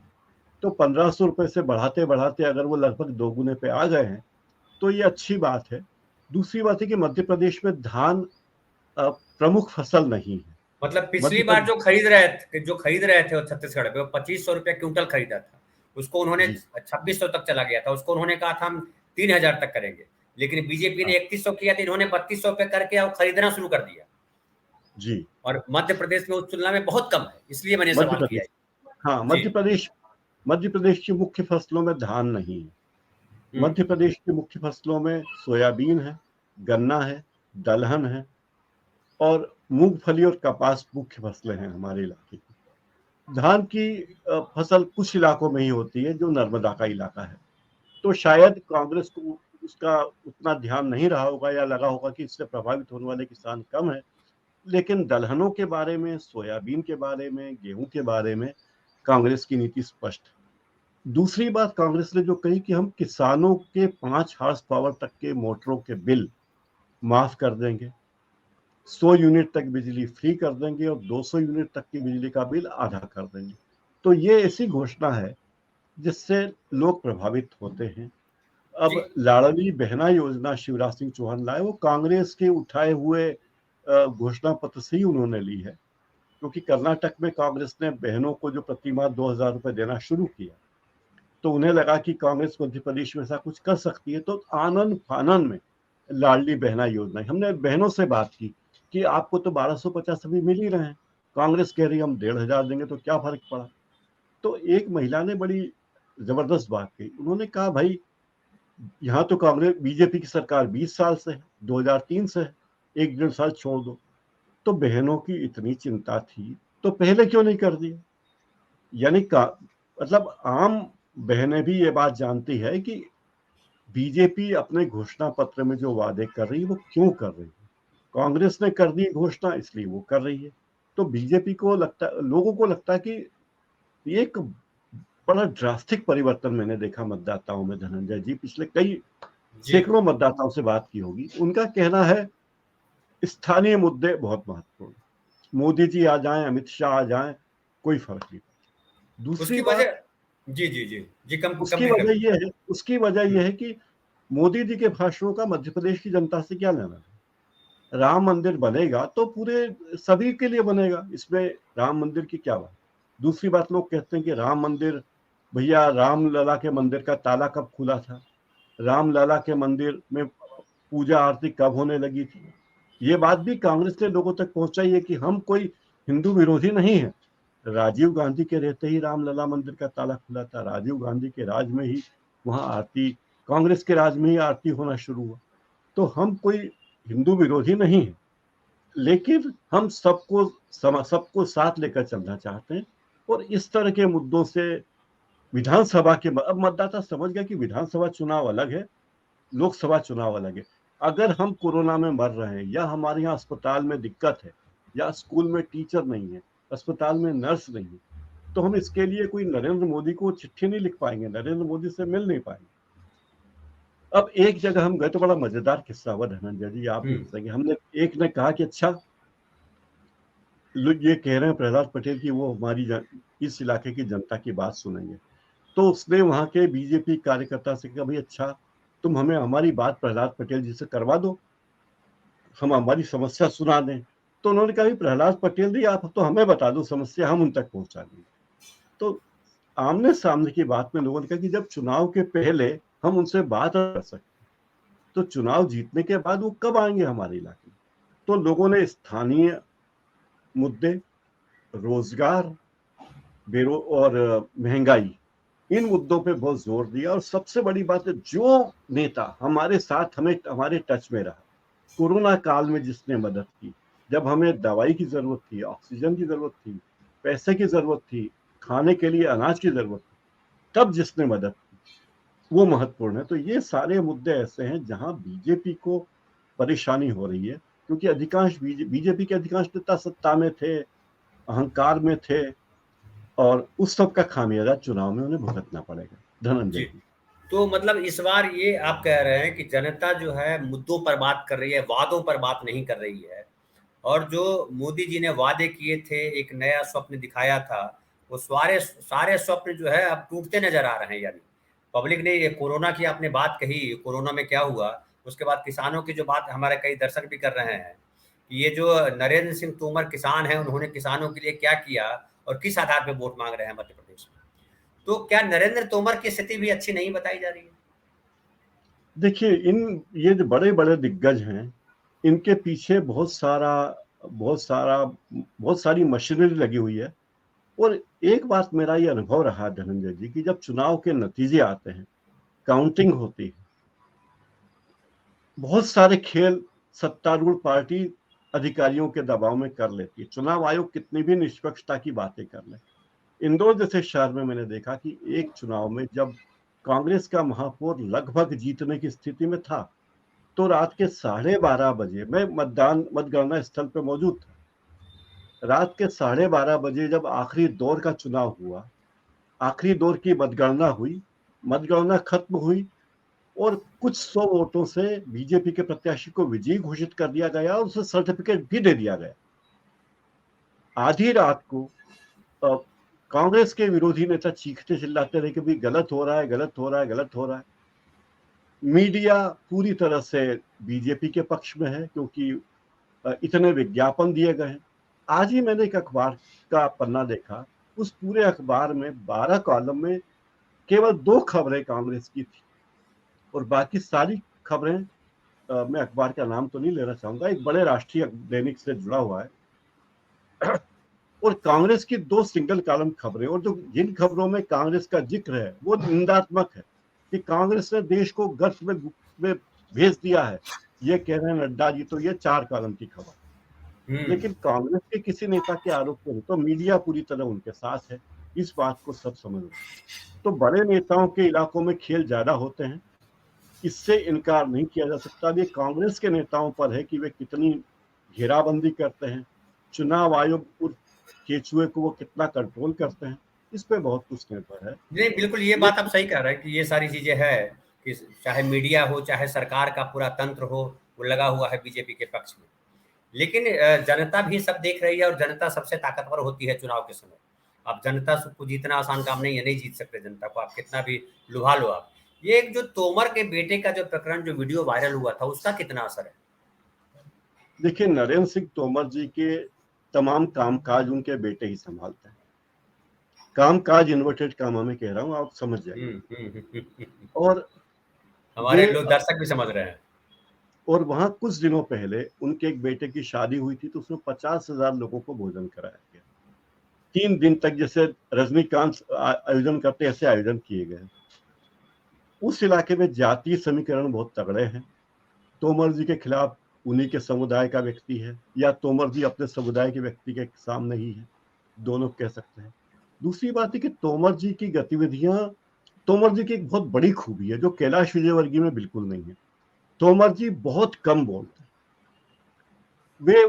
Speaker 2: तो 1500 रुपए से बढ़ाते बढ़ाते अगर वो लगभग दोगुने पे आ गए हैं, तो ये अच्छी बात है। दूसरी बात है कि मध्य प्रदेश में धान प्रमुख फसल नहीं है।
Speaker 1: मतलब पिछली
Speaker 2: मध्य
Speaker 1: बार
Speaker 2: प्रदेश
Speaker 1: जो खरीद रहे थे वो छत्तीसगढ़ पे, वो 2500 रुपया क्विंटल खरीदा था, उसको उन्होंने
Speaker 2: जी
Speaker 1: 2600 तक चला गया था, उसको उन्होंने कहा था हम 3000 तक करेंगे, लेकिन बीजेपी ने
Speaker 2: हाँ
Speaker 1: 3100 किया था, इन्होंने 3200 पे करके और खरीदना शुरू कर दिया।
Speaker 2: जी
Speaker 1: और मध्य प्रदेश में उस तुलना में बहुत कम है, इसलिए मैंने
Speaker 2: मध्य
Speaker 1: सवाल किया
Speaker 2: प्रदेश, हाँ
Speaker 1: है। जी।
Speaker 2: मध्य प्रदेश की मुख्य फसलों में धान नहीं है।
Speaker 1: हम्म।
Speaker 2: मध्य प्रदेश की मुख्य फसलों में सोयाबीन है, गन्ना है, दलहन है और मूंगफली और कपास मुख्य फसलें हैं हमारे इलाके की। धान की फसल कुछ इलाकों में ही होती है जो नर्मदा का इलाका है। तो शायद कांग्रेस को उसका उतना ध्यान नहीं रहा होगा या लगा होगा कि इससे प्रभावित होने वाले किसान कम है। लेकिन दलहनों के बारे में, सोयाबीन के बारे में, गेहूं के बारे में कांग्रेस की नीति स्पष्ट है। दूसरी बात कांग्रेस ने जो कही कि हम किसानों के 5 हॉर्स पावर तक के मोटरों के बिल माफ कर देंगे, 100 यूनिट तक बिजली फ्री कर देंगे और 200 यूनिट तक की बिजली का बिल आधा कर देंगे। तो ये ऐसी घोषणा है जिससे लोग प्रभावित होते हैं।
Speaker 1: जी।
Speaker 2: अब लाडली बहना योजना शिवराज सिंह चौहान लाए, वो कांग्रेस के उठाए हुए घोषणा पत्र से ही उन्होंने ली है, क्योंकि कर्नाटक में कांग्रेस ने बहनों को जो प्रतिमाह 2000 रुपए देना शुरू किया, तो उन्हें लगा कि कांग्रेस मध्य प्रदेश में ऐसा कुछ कर सकती है, तो आनन फानन में लाडली बहना योजना, हमने बहनों से बात की कि आपको तो 1250 अभी मिल ही रहे हैं, कांग्रेस कह रही हम 1500 देंगे, तो क्या फर्क पड़ा। तो एक महिला ने बड़ी जबरदस्त बात कही, उन्होंने कहा भाई यहाँ तो कांग्रेस बीजेपी की सरकार 20 साल से है, 2003 से है, 1-1.5 साल छोड़ दो, तो बहनों की इतनी चिंता थी तो पहले क्यों नहीं कर दिया। यानी का मतलब आम बहनें भी ये बात जानती है कि बीजेपी अपने घोषणा पत्र में जो वादे कर रही है वो क्यों कर रही है। कांग्रेस ने कर दी घोषणा इसलिए वो कर रही है। तो बीजेपी को लगता, लोगों को लगता है कि एक बड़ा ड्रास्टिक परिवर्तन मैंने देखा मतदाताओं में। धनंजय जी, पिछले कई
Speaker 1: जी।
Speaker 2: सैकड़ों मतदाताओं से बात की होगी, उनका कहना है स्थानीय मुद्दे बहुत महत्वपूर्ण, मोदी जी आ जाएं, अमित शाह आ जाएं, कोई फर्क नहीं पड़ता। दूसरी
Speaker 1: उसकी
Speaker 2: बात,
Speaker 1: वजह, जी जी जी जी, कंप्लीट कर।
Speaker 2: उसकी वजह यह है कि मोदी जी के भाषणों का मध्य प्रदेश की जनता से क्या लेना है। राम मंदिर बनेगा तो पूरे सभी के लिए बनेगा, इसमें राम मंदिर की क्या बात। दूसरी बात, लोग कहते हैं कि राम मंदिर, भैया राम लला के मंदिर का ताला कब खुला था, राम लला के मंदिर में पूजा आरती कब होने लगी थी। ये बात भी कांग्रेस ने लोगों तक पहुंचाई है कि हम कोई हिंदू विरोधी नहीं है। राजीव गांधी के रहते ही रामलला मंदिर का ताला खुला था, राजीव गांधी के राज में ही वहां आरती, कांग्रेस के राज में ही आरती होना शुरू हुआ। तो हम कोई हिंदू विरोधी नहीं है, लेकिन हम सबको साथ लेकर चलना चाहते हैं। और इस तरह के मुद्दों से विधानसभा के, अब मतदाता समझ गया कि विधानसभा चुनाव अलग है, लोकसभा चुनाव अलग है। अगर हम कोरोना में मर रहे हैं या हमारे यहाँ अस्पताल में दिक्कत है या स्कूल में टीचर नहीं है, अस्पताल में नर्स नहीं है, तो हम इसके लिए कोई नरेंद्र मोदी को चिट्ठी नहीं लिख पाएंगे, नरेंद्र मोदी से मिल नहीं पाएंगे। अब एक जगह हम गए तो बड़ा मजेदार किस्सा हुआ धनंजय जी, आप भी
Speaker 1: हम्म।
Speaker 2: हंसेंगे। हमने, एक ने कहा कि अच्छा लोग ये कह रहे हैं प्रहलाद पटेल की वो हमारी इस इलाके की जनता की बात सुनेंगे, तो उसने वहां के बीजेपी कार्यकर्ता से कहा भाई अच्छा तुम हमें हमारी बात प्रहलाद पटेल जी से करवा दो, हम हमारी समस्या सुना दें। तो उन्होंने कहा प्रहलाद पटेल जी आप तो हमें बता दो समस्या, हम उन तक पहुंचा देंगे। तो आमने सामने की बात में लोगों ने कहा कि जब चुनाव के पहले हम उनसे बात कर सकते, तो चुनाव जीतने के बाद वो कब आएंगे हमारे इलाके में। तो लोगों ने स्थानीय मुद्दे, रोजगार, बेरो और महंगाई, इन मुद्दों पे बहुत जोर दिया। और सबसे बड़ी बात है, जो नेता हमारे साथ हमें हमारे टच में रहा, कोरोना काल में जिसने मदद की, जब हमें दवाई की जरूरत थी, ऑक्सीजन की जरूरत थी, पैसे की जरूरत थी, खाने के लिए अनाज की जरूरत थी, तब जिसने मदद की, वो महत्वपूर्ण है। तो ये सारे मुद्दे ऐसे हैं जहां बीजेपी को परेशानी हो रही है, क्योंकि अधिकांश बीजेपी के अधिकांश नेता सत्ता में थे, अहंकार में थे, और उस सब का खामियाजा चुनाव में उन्हें भुगतना पड़ेगा। धनंजय
Speaker 1: जी।
Speaker 2: जी,
Speaker 1: तो मतलब इस बार ये आप कह रहे हैं कि जनता जो है मुद्दों पर बात कर रही है, वादों पर बात नहीं कर रही है। और जो मोदी जी ने वादे किए थे, एक नया स्वप्न दिखाया था, वो सारे सारे स्वप्न जो है अब टूटते नजर आ रहे हैं। यानी पब्लिक ने, ये कोरोना की आपने बात कही, कोरोना में क्या हुआ, उसके बाद किसानों की जो बात हमारे कई दर्शक भी कर रहे हैं कि ये जो नरेंद्र सिंह तोमर किसान हैं, उन्होंने किसानों के लिए क्या किया और किस आधार पर वोट मांग रहे हैं मध्य प्रदेश में, तो क्या नरेंद्र तोमर की स्थिति भी अच्छी नहीं बताई जा रही है?
Speaker 2: देखिए, ये जो बड़े बड़े दिग्गज हैं, इनके पीछे बहुत सारी मशीनरी लगी हुई है। और एक बात मेरा ये अनुभव रहा धनंजय जी कि जब चुनाव के नतीजे आते हैं, काउंटिंग होती है, बहुत सारे खेल सत्तारूढ़ पार्टी अधिकारियों के दबाव में कर लेती है। चुनाव आयोग कितनी भी निष्पक्षता की बातें कर ले, इंदौर जैसे शहर में मैंने देखा कि एक चुनाव में जब कांग्रेस का महापौर लगभग जीतने की स्थिति में था, तो रात के 12:30 बजे मैं मतगणना स्थल पर मौजूद था। रात के 12:30 बजे जब आखिरी दौर का चुनाव हुआ, आखिरी दौर की मतगणना खत्म हुई और कुछ 100 वोटों से बीजेपी के प्रत्याशी को विजयी घोषित कर दिया गया और उसे सर्टिफिकेट भी दे दिया गया। आधी रात को कांग्रेस के विरोधी नेता चीखते चिल्लाते रहे कि भाई गलत हो रहा है, गलत हो रहा है, गलत हो रहा है। मीडिया पूरी तरह से बीजेपी के पक्ष में है क्योंकि इतने विज्ञापन दिए गए हैं। आज ही मैंने एक अखबार का पन्ना देखा, उस पूरे अखबार में 12 कॉलम में केवल 2 खबरें कांग्रेस की थी और बाकी सारी खबरें, मैं अखबार का नाम तो नहीं लेना चाहूंगा, एक बड़े राष्ट्रीय दैनिक से जुड़ा हुआ है और कांग्रेस की 2 सिंगल कॉलम खबरें, और जो जिन खबरों में कांग्रेस का जिक्र है वो निंदात्मक है कि कांग्रेस ने देश को गर्त में भेज दिया है, ये कह रहे हैं नड्डा जी। तो ये 4 कॉलम की खबर, लेकिन कांग्रेस के किसी नेता के आरोप पर तो मीडिया पूरी तरह उनके साथ है। इस बात को सब समझ रहे हैं। तो बड़े नेताओं के इलाकों में खेल ज्यादा होते हैं, इससे इनकार नहीं किया जा सकता। ये कांग्रेस के नेताओं पर है कि वे कितनी घेराबंदी करते हैं, चुनाव आयोग उस केचुए को वो कितना कंट्रोल करते हैं, इस पे बहुत कुछ निर्भर है।
Speaker 1: नहीं, बिल्कुल ये बात आप सही कह रहे हैं कि ये सारी चीजें है कि चाहे मीडिया हो, चाहे सरकार का पूरा तंत्र हो, वो लगा हुआ है बीजेपी के पक्ष में। लेकिन जनता भी सब देख रही है और जनता सबसे ताकतवर होती है चुनाव के समय। अब जनता को जीतना आसान काम नहीं है, नहीं जीत सकते जनता को, आप कितना भी लुभा लो आप। ये एक जो तोमर के बेटे का जो प्रकरण, जो वीडियो वायरल हुआ था, उसका कितना असर है?
Speaker 2: देखिए, नरेंद्र सिंह तोमर जी के तमाम कामकाज उनके बेटे ही संभालते हैं। कामकाज इन्वर्टेड कामा में कह रहा हूँ, आप समझ जाइए। और
Speaker 1: हमारे लोग दर्शक भी समझ रहे हैं।
Speaker 2: और वहां कुछ दिनों पहले उनके एक बेटे की शादी हुई थी, तो उसमें 50,000 लोगों को भोजन कराया गया। 3 दिन तक जैसे रजनीकांत आयोजन करते ऐसे आयोजन किए गए। उस इलाके में जातीय समीकरण बहुत तगड़े हैं। तोमर जी के खिलाफ उन्हीं के समुदाय का व्यक्ति है या तोमर जी अपने समुदाय के व्यक्ति के सामने ही है, दोनों कह सकते हैं। दूसरी बात है कि तोमर जी की गतिविधियां, तोमर जी की एक बहुत बड़ी खूबी है जो कैलाश विजयवर्गीय में बिल्कुल नहीं है। तोमर जी बहुत कम बोलते हैं, वे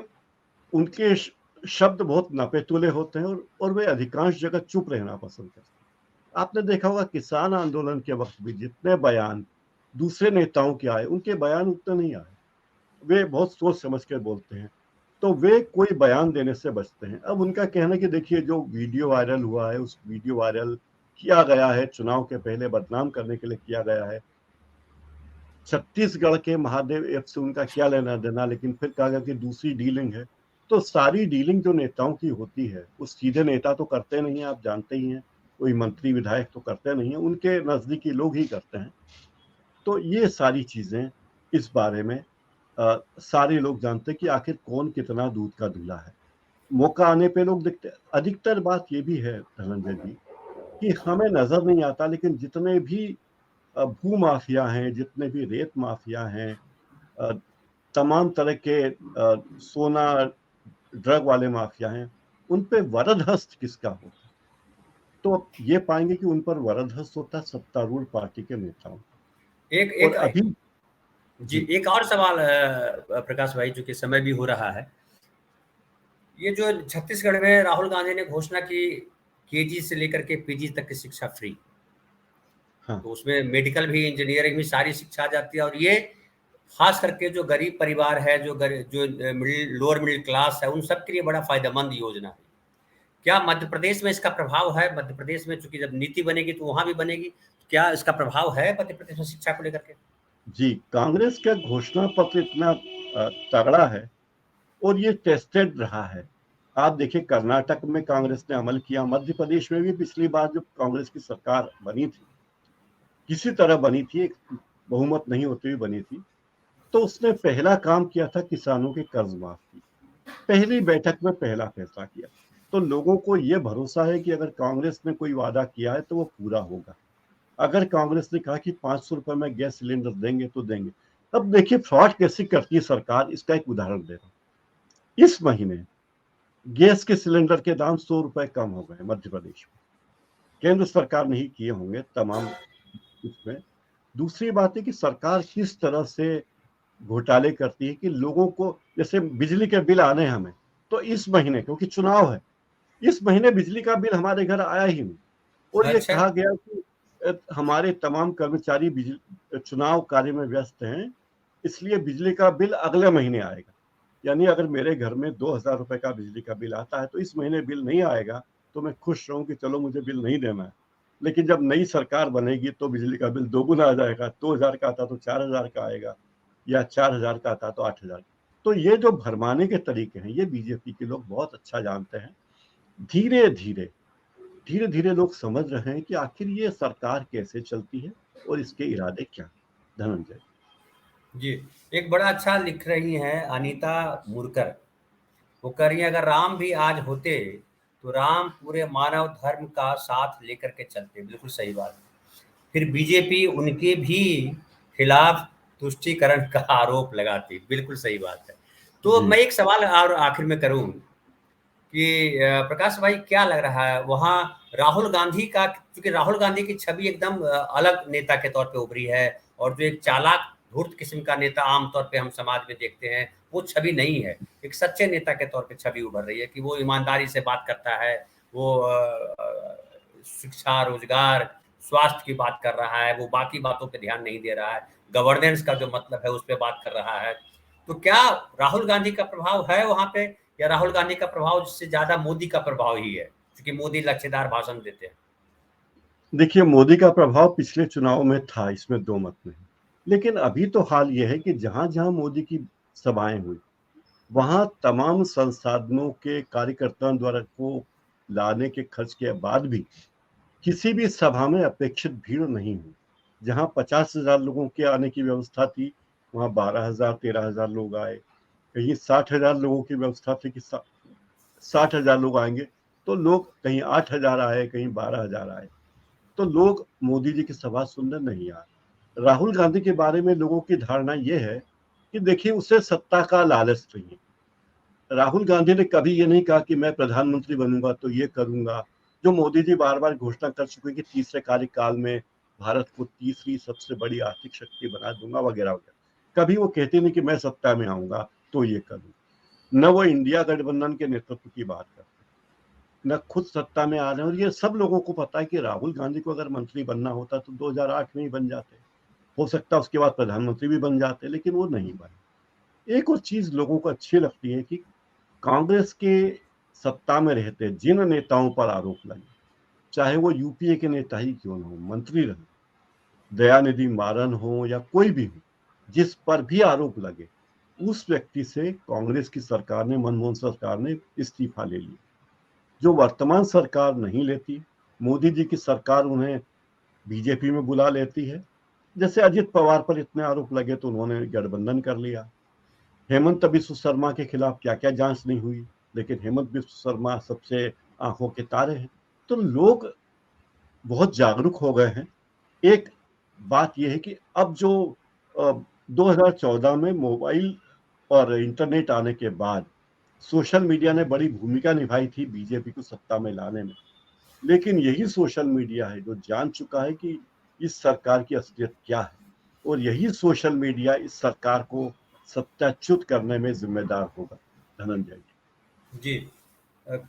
Speaker 2: उनके शब्द बहुत नपे तुले होते हैं और वे अधिकांश जगह चुप रहना पसंद करते हैं। आपने देखा होगा किसान आंदोलन के वक्त भी जितने बयान दूसरे नेताओं के आए, उनके बयान उतने नहीं आए। वे बहुत सोच समझ कर बोलते हैं, तो वे कोई बयान देने से बचते हैं। अब उनका कहना है कि देखिए जो वीडियो वायरल हुआ है, उस वीडियो वायरल किया गया है चुनाव के पहले बदनाम करने के लिए किया गया है। छत्तीसगढ़ के महादेव ऐप से उनका क्या लेना देना, लेकिन फिर कहा गया कि दूसरी डीलिंग है। तो सारी डीलिंग जो नेताओं की होती है, उस सीधे नेता तो करते नहीं है, आप जानते ही हैं, कोई मंत्री विधायक तो करते नहीं है, उनके नजदीकी लोग ही करते हैं। तो ये सारी चीजें इस बारे में सारे लोग जानते हैं कि आखिर कौन कितना दूध का दूल्हा है। मौका आने पे लोग दिखते। अधिकतर बात ये भी है धनंजय जी कि हमें नजर नहीं आता, लेकिन जितने भी भू माफिया हैं, जितने भी रेत माफिया हैं, तमाम तरह के सोना ड्रग वाले माफिया हैं, उन पे वरद हस्त किसका होता है? तो ये पाएंगे कि उन पर वरद हस्त होता है सत्तारूढ़ पार्टी के नेताओं।
Speaker 1: एक
Speaker 2: और
Speaker 1: एक
Speaker 2: अभी
Speaker 1: जी, एक और सवाल प्रकाश भाई, जो कि समय भी हो रहा है। ये जो छत्तीसगढ़ में राहुल गांधी ने घोषणा की केजी से लेकर के पीजी तक की शिक्षा फ्री,
Speaker 2: हाँ,
Speaker 1: तो उसमें मेडिकल भी, इंजीनियरिंग भी, सारी शिक्षा आ जाती है। और ये खास करके जो गरीब परिवार है, जो लोअर मिडिल क्लास है, उन सब के लिए बड़ा फायदेमंद योजना है। क्या मध्य प्रदेश में इसका प्रभाव है? मध्य प्रदेश में चूंकि जब नीति बनेगी तो वहां भी बनेगी, क्या इसका प्रभाव है मध्य प्रदेश में शिक्षा को लेकर के?
Speaker 2: जी, कांग्रेस का घोषणा पत्र इतना तगड़ा है और ये टेस्टेड रहा है। आप देखिए, कर्नाटक में कांग्रेस ने अमल किया, मध्य प्रदेश में भी पिछली बार जब कांग्रेस की सरकार बनी थी, किसी तरह बनी थी, एक बहुमत नहीं होते हुए बनी थी, तो उसने पहला काम किया था किसानों के कर्ज माफी। पहली बैठक में पहला फैसला किया। तो लोगों को यह भरोसा है कि अगर कांग्रेस ने कोई वादा किया है तो वो पूरा होगा। अगर कांग्रेस ने कहा कि 500 रुपए में गैस सिलेंडर देंगे तो देंगे। अब देखिए फ्रॉड कैसे करती है सरकार, इसका एक उदाहरण दे रहा हूँ। इस महीने गैस के सिलेंडर के दाम 100 रुपए कम हो गए मध्य प्रदेश में। केंद्र सरकार ने ही किए होंगे तमाम उसमें। दूसरी बात है कि सरकार किस तरह से घोटाले करती है कि लोगों को, जैसे बिजली के बिल आने हैं हमें, तो इस महीने क्योंकि चुनाव है, इस महीने बिजली का बिल हमारे घर आया ही नहीं। और ये
Speaker 1: अच्छा।
Speaker 2: कहा गया कि हमारे तमाम कर्मचारी बिजली चुनाव कार्य में व्यस्त हैं, इसलिए बिजली का बिल अगले महीने आएगा। यानी अगर मेरे घर में 2,000 रुपए का बिजली का बिल आता है तो इस महीने बिल नहीं आएगा, तो मैं खुश रहूं कि चलो मुझे बिल नहीं देना है। लेकिन जब नई सरकार बनेगी तो बिजली का बिल दोगुना आ जाएगा, 2,000 का आता तो 4,000 का आएगा, या 4,000 का आता तो 8,000। तो ये जो भरमाने के तरीके हैं, ये बीजेपी के लोग बहुत अच्छा जानते हैं। धीरे धीरे धीरे धीरे लोग समझ रहे हैं कि आखिर ये सरकार कैसे चलती है और इसके इरादे क्या हैं। धनंजय
Speaker 1: जी, एक बड़ा अच्छा लिख रही हैं अनीता मुरकर। वो कह रही हैं, अगर राम भी आज होते तो राम पूरे मानव धर्म का साथ लेकर के चलते। बिल्कुल सही बात है। फिर बीजेपी उनके भी खिलाफ तुष्टीकरण का आरोप लगाती। बिल्कुल सही बात है। तो
Speaker 2: जी।
Speaker 1: मैं एक सवाल और आखिर में करूं कि प्रकाश भाई क्या लग रहा है वहाँ राहुल गांधी का, क्योंकि राहुल गांधी की छवि एकदम अलग नेता के तौर पे उभरी है, और जो एक चालाक धूर्त किस्म का नेता आमतौर पे हम समाज में देखते हैं वो छवि नहीं है। एक सच्चे नेता के तौर पे छवि उभर रही है कि वो ईमानदारी से बात करता है, वो शिक्षा, रोजगार, स्वास्थ्य की बात कर रहा है, वो बाकी बातों पे ध्यान नहीं दे रहा है, गवर्नेंस का जो मतलब है उस पर बात कर रहा है। तो क्या राहुल गांधी का प्रभाव है वहां पे, या राहुल गांधी का प्रभाव से ज्यादा मोदी का प्रभाव ही है, क्योंकि मोदी लच्छेदार भाषण देते हैं?
Speaker 2: देखिए, मोदी का प्रभाव पिछले चुनाव में था, इसमें दो मत नहीं। लेकिन अभी तो हाल ये है कि जहां जहां मोदी की सभाएं हुई, वहां तमाम संसाधनों के कार्यकर्ताओं द्वारा को लाने के खर्च के बाद भी किसी भी सभा में अपेक्षित भीड़ नहीं हुई। जहां 50,000 लोगों के आने की व्यवस्था थी, वहां 12,000 13,000 लोग आए। कहीं 60,000 लोगों की व्यवस्था थी कि 60,000 लोग आएंगे, तो लोग कहीं 8,000 आए, कहीं 12,000 आए। तो लोग मोदी जी की सभा सुनने नहीं आ रहे। राहुल गांधी के बारे में लोगों की धारणा यह है कि देखिए, उसे सत्ता का लालच नहीं है। राहुल गांधी ने कभी ये नहीं कहा कि मैं प्रधानमंत्री बनूंगा तो ये करूंगा। जो मोदी जी बार बार घोषणा कर चुके कि तीसरे कार्यकाल में भारत को तीसरी सबसे बड़ी आर्थिक शक्ति बना दूंगा, वगैरह वगैरह। कभी वो कहते नहीं कि मैं सत्ता में आऊंगा तो ये करूंगा। न वो इंडिया गठबंधन के नेतृत्व की बात करते, न खुद सत्ता में आ रहे हैं। और ये सब लोगों को पता है कि राहुल गांधी को अगर मंत्री बनना होता तो 2008 में ही बन जाते। हो सकता है उसके बाद प्रधानमंत्री भी बन जाते, लेकिन वो नहीं बने। एक और चीज लोगों को अच्छी लगती है कि कांग्रेस के सत्ता में रहते जिन नेताओं पर आरोप लगे, चाहे वो यूपीए के नेता ही क्यों न हो, मंत्री रहे, दयानिधि मारन हो या कोई भी हो, जिस पर भी आरोप लगे, उस व्यक्ति से कांग्रेस की सरकार ने, मनमोहन सरकार ने इस्तीफा ले लिया। जो वर्तमान सरकार नहीं लेती, मोदी जी की सरकार उन्हें बीजेपी में बुला लेती है। जैसे अजित पवार पर इतने आरोप लगे तो उन्होंने गठबंधन कर लिया। हेमंत बिस्व शर्मा के खिलाफ क्या क्या जांच नहीं हुई, लेकिन हेमंत बिस्व शर्मा सबसे आंखों के तारे हैं। तो लोग बहुत जागरूक हो गए हैं। एक बात यह है कि अब जो 2014 में मोबाइल और इंटरनेट आने के बाद सोशल मीडिया ने बड़ी भूमिका निभाई थी बीजेपी को सत्ता में लाने में। लेकिन यही सोशल मीडिया है जो जान चुका है कि इस सरकार की असलियत क्या है, और यही सोशल मीडिया इस सरकार को सत्याच्युत करने में जिम्मेदार होगा। धनंजय जी।
Speaker 1: जी।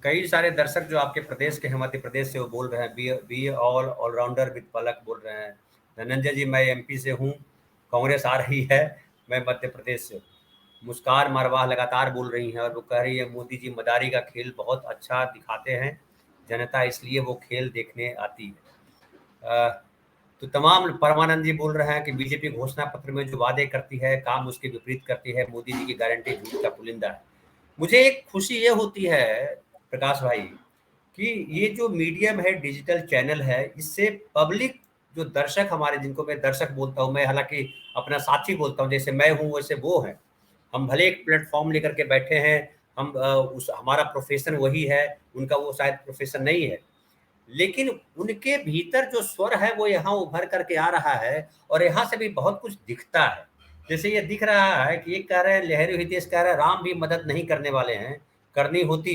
Speaker 1: कई सारे दर्शक जो आपके प्रदेश के हैं, मध्य प्रदेश से, वो बोल रहे हैं बी ऑल ऑलराउंडर विद पलक बोल रहे हैं। धनंजय जी, मैं एमपी से हूँ, कांग्रेस आ रही है, मैं मध्य प्रदेश से हूँ। मुस्कान मारवाह लगातार बोल रही हैं और वो कह रही है मोदी जी मदारी का खेल बहुत अच्छा दिखाते हैं, जनता इसलिए वो खेल देखने आती है। तो तमाम परमानंद जी बोल रहे हैं कि बीजेपी घोषणा पत्र में जो वादे करती है काम उसके विपरीत करती है, मोदी जी की गारंटी झूठ का पुलिंदा है। मुझे एक खुशी ये होती है प्रकाश भाई कि ये जो मीडियम है, डिजिटल चैनल है, इससे पब्लिक जो दर्शक हमारे, जिनको मैं दर्शक बोलता हूँ, मैं हालांकि अपना साथी बोलता हूँ, जैसे मैं हूँ वैसे वो है। हम भले एक प्लेटफॉर्म लेकर के बैठे हैं, हम उस हमारा प्रोफेशन वही है, उनका वो शायद प्रोफेशन नहीं है, लेकिन उनके भीतर जो स्वर है वो यहाँ उभर करके आ रहा है और यहाँ से भी बहुत कुछ दिखता है। जैसे ये दिख रहा है कि ये कह रहे हैं, लहरी हुई देश कह रहा है राम भी मदद नहीं करने वाले हैं, करनी होती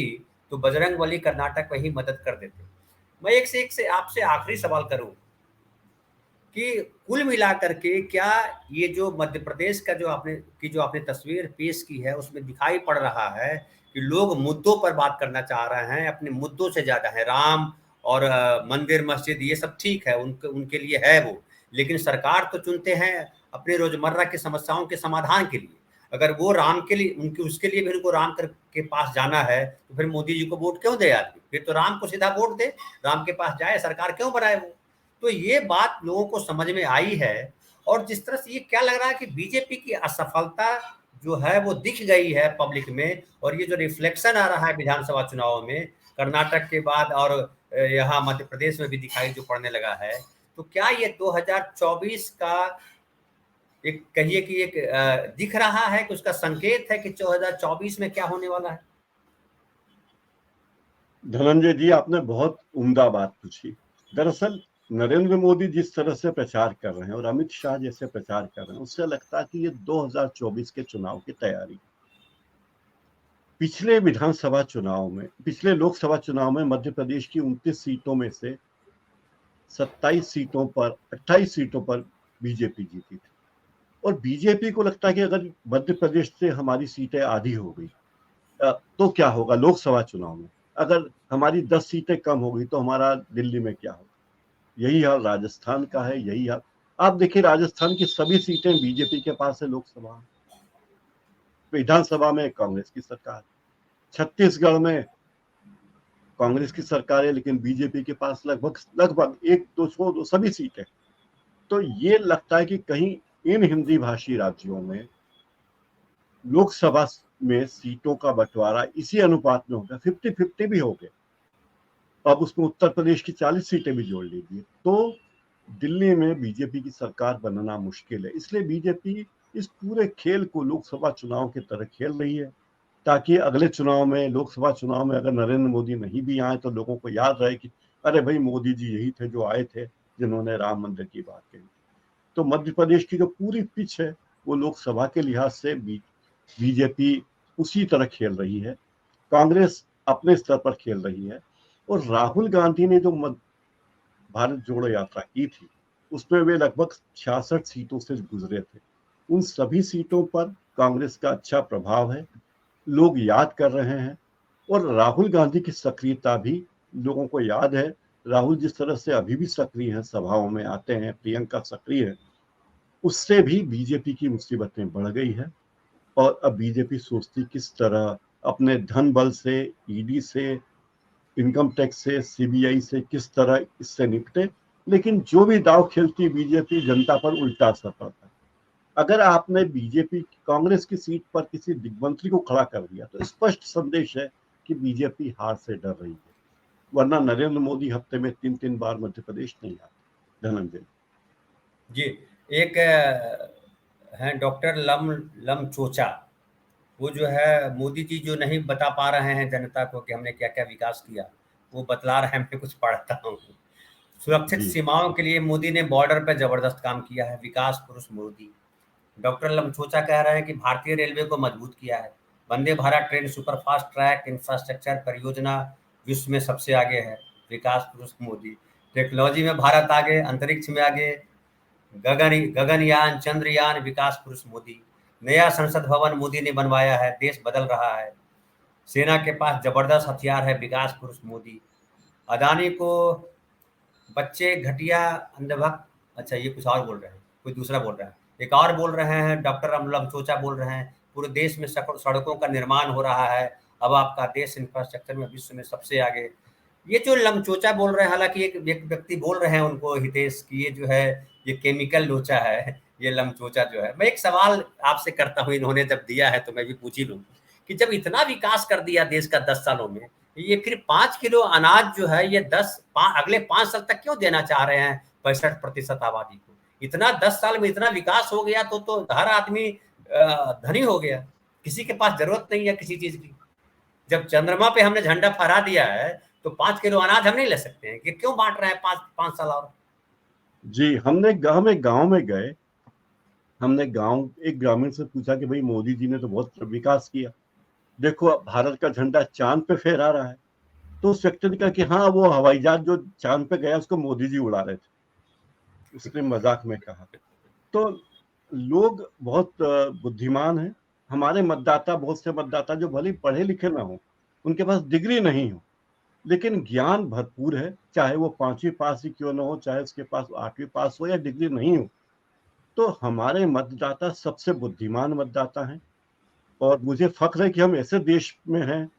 Speaker 1: तो बजरंग बली कर्नाटक में ही मदद कर देते। मैं एक से आपसे आखिरी सवाल करूं कि कुल मिलाकर के क्या ये जो मध्य प्रदेश का जो आपने तस्वीर पेश की है उसमें दिखाई पड़ रहा है कि लोग मुद्दों पर बात करना चाह रहे हैं, अपने मुद्दों से ज्यादा है राम और मंदिर मस्जिद ये सब ठीक है, उनके उनके लिए है वो, लेकिन सरकार तो चुनते हैं अपने रोजमर्रा की समस्याओं के समाधान के लिए। अगर वो राम के लिए उनके उसके लिए भी उनको राम के पास जाना है तो फिर मोदी जी को वोट क्यों दे आदमी, फिर तो राम को सीधा वोट दे, राम के पास जाए, सरकार क्यों बनाए वो। तो ये बात लोगों को समझ में आई है और जिस तरह से ये क्या लग रहा है कि बीजेपी की असफलता जो है वो दिख गई है पब्लिक में, और ये जो रिफ्लेक्शन आ रहा है विधानसभा चुनाव में कर्नाटक के बाद और यहाँ मध्य प्रदेश में भी दिखाई जो पड़ने लगा है, तो क्या ये 2024 का एक कहिए कि एक दिख रहा है कि उसका संकेत है कि 2024 में क्या होने वाला है?
Speaker 2: धनंजय जी, आपने बहुत उम्दा बात पूछी। दरअसल नरेंद्र मोदी जिस तरह से प्रचार कर रहे हैं और अमित शाह जैसे प्रचार कर रहे हैं, उससे लगता है कि ये 2024 के चुनाव की तैयारी। पिछले विधानसभा चुनाव में, पिछले लोकसभा चुनाव में मध्य प्रदेश की 29 सीटों में से 27 सीटों पर 28 सीटों पर बीजेपी जीती थी। और बीजेपी को लगता है कि अगर मध्य प्रदेश से हमारी सीटें आधी हो गई तो क्या होगा लोकसभा चुनाव में, अगर हमारी 10 सीटें कम हो गई तो हमारा दिल्ली में क्या होगा। यही हाल राजस्थान का है, यही हाल। आप देखिए राजस्थान की सभी सीटें बीजेपी के पास है लोकसभा, विधानसभा में कांग्रेस की सरकार, छत्तीसगढ़ में कांग्रेस की सरकार है लेकिन बीजेपी के पास लगभग लगभग 1-2 सभी सीटें। तो ये लगता है कि कहीं इन हिंदी भाषी राज्यों में लोकसभा में सीटों का बंटवारा इसी अनुपात में होगा, 50-50 भी हो गए। अब उसमें उत्तर प्रदेश की 40 सीटें भी जोड़ लीजिए तो दिल्ली में बीजेपी की सरकार बनना मुश्किल है। इसलिए बीजेपी इस पूरे खेल को लोकसभा चुनाव की तरह खेल रही है ताकि अगले चुनाव में, लोकसभा चुनाव में अगर नरेंद्र मोदी नहीं भी आए तो लोगों को याद रहे कि अरे भाई मोदी जी यही थे जो आए थे जिन्होंने राम मंदिर की बात कही। तो मध्य प्रदेश की जो पूरी पिच है वो लोकसभा के लिहाज से बीजेपी उसी तरह खेल रही है, कांग्रेस अपने स्तर पर खेल रही है। और राहुल गांधी ने जो भारत जोड़ो यात्रा की थी उसमें वे लगभग 66 सीटों से गुजरे थे। उन सभी सीटों पर कांग्रेस का अच्छा प्रभाव है, लोग याद कर रहे हैं। और राहुल गांधी की सक्रियता भी लोगों को याद है। राहुल जिस तरह से अभी भी सक्रिय हैं, सभाओं में आते हैं, प्रियंका सक्रिय है, उससे भी बीजेपी की मुसीबतें बढ़ गई है। और अब बीजेपी सोचती किस तरह अपने धन बल से, ईडी से, इनकम टैक्स से, सीबीआई से किस तरह इससे निपटे। लेकिन जो भी दाव खेलती बीजेपी जनता पर उल्टा असर पड़ता है। अगर आपने बीजेपी कांग्रेस की सीट पर किसी दिग्मंत्री को खड़ा कर दिया तो स्पष्ट संदेश है कि बीजेपी हार से डर रही है, वरना नरेंद्र मोदी हफ्ते में 3-3 बार मध्य प्रदेश नहीं आते। धनंजय
Speaker 1: जी, एक हैं डॉक्टर लम चोचा, वो जो है मोदी जी जो नहीं बता पा रहे हैं जनता को कि हमने क्या क्या विकास किया, वो बतला रहे हैं। मैं कुछ पढ़ता हूँ। सुरक्षित
Speaker 2: जी।
Speaker 1: सीमाओं के लिए मोदी ने बॉर्डर पर जबरदस्त काम किया है, विकास पुरुष मोदी। डॉक्टर लमचोचा कह रहे हैं कि भारतीय रेलवे को मजबूत किया है, Vande Bharat train superfast track infrastructure परियोजना विश्व में सबसे आगे है, विकास पुरुष मोदी। टेक्नोलॉजी में भारत आगे, अंतरिक्ष में आगे, गगनयान चंद्रयान विकास पुरुष मोदी। नया संसद भवन मोदी ने बनवाया है, देश बदल रहा है। सेना के पास जबरदस्त हथियार है, विकास पुरुष मोदी। अदानी को बच्चे घटिया अंधभक्त, अच्छा ये कुछ और बोल रहे हैं, कोई दूसरा बोल रहा है, एक और बोल रहे हैं डॉक्टर लमचोचा बोल रहे हैं पूरे देश में सड़कों का निर्माण हो रहा है, अब आपका देश इंफ्रास्ट्रक्चर में विश्व में सबसे आगे। ये जो लमचोचा बोल रहे हैं, हालांकि एक व्यक्ति बोल रहे हैं उनको, हितेश, कि ये जो है ये केमिकल लोचा है, ये लमचोचा जो है। मैं एक सवाल आपसे करता हूँ, इन्होंने जब दिया है तो मैं भी पूछ ही लूँ कि जब इतना विकास कर दिया देश का 10 सालों में, ये फिर 5 किलो अनाज जो है ये अगले 5 साल तक क्यों देना चाह रहे हैं 65% आबादी को? इतना 10 साल में इतना विकास हो गया तो हर आदमी धनी हो गया, किसी के पास जरूरत नहीं है किसी चीज की। जब चंद्रमा पे हमने झंडा फहरा दिया है तो 5 किलो अनाज हम नहीं ले सकते हैं कि क्यों बांट रहे हैं 5 साल और?
Speaker 2: जी, हम एक गांव में गए। हमने एक ग्रामीण से पूछा कि भाई मोदी जी ने तो बहुत विकास किया, देखो अब भारत का झंडा चांद पे फहरा रहा है। तो उस व्यक्ति ने कहा कि हाँ, वो हवाई जहाज जो चांद पे गया उसको मोदी जी उड़ा रहे थे, उसने मजाक में कहा। तो लोग बहुत बुद्धिमान हैं। हमारे मतदाता, बहुत से मतदाता जो भले पढ़े लिखे ना हो, उनके पास डिग्री नहीं हो, लेकिन ज्ञान भरपूर है, चाहे वो 5वीं पास ही क्यों ना हो, चाहे उसके पास 8वीं पास हो या डिग्री नहीं हो। तो हमारे मतदाता सबसे बुद्धिमान मतदाता हैं। और मुझे फख्र है कि हम ऐसे देश में हैं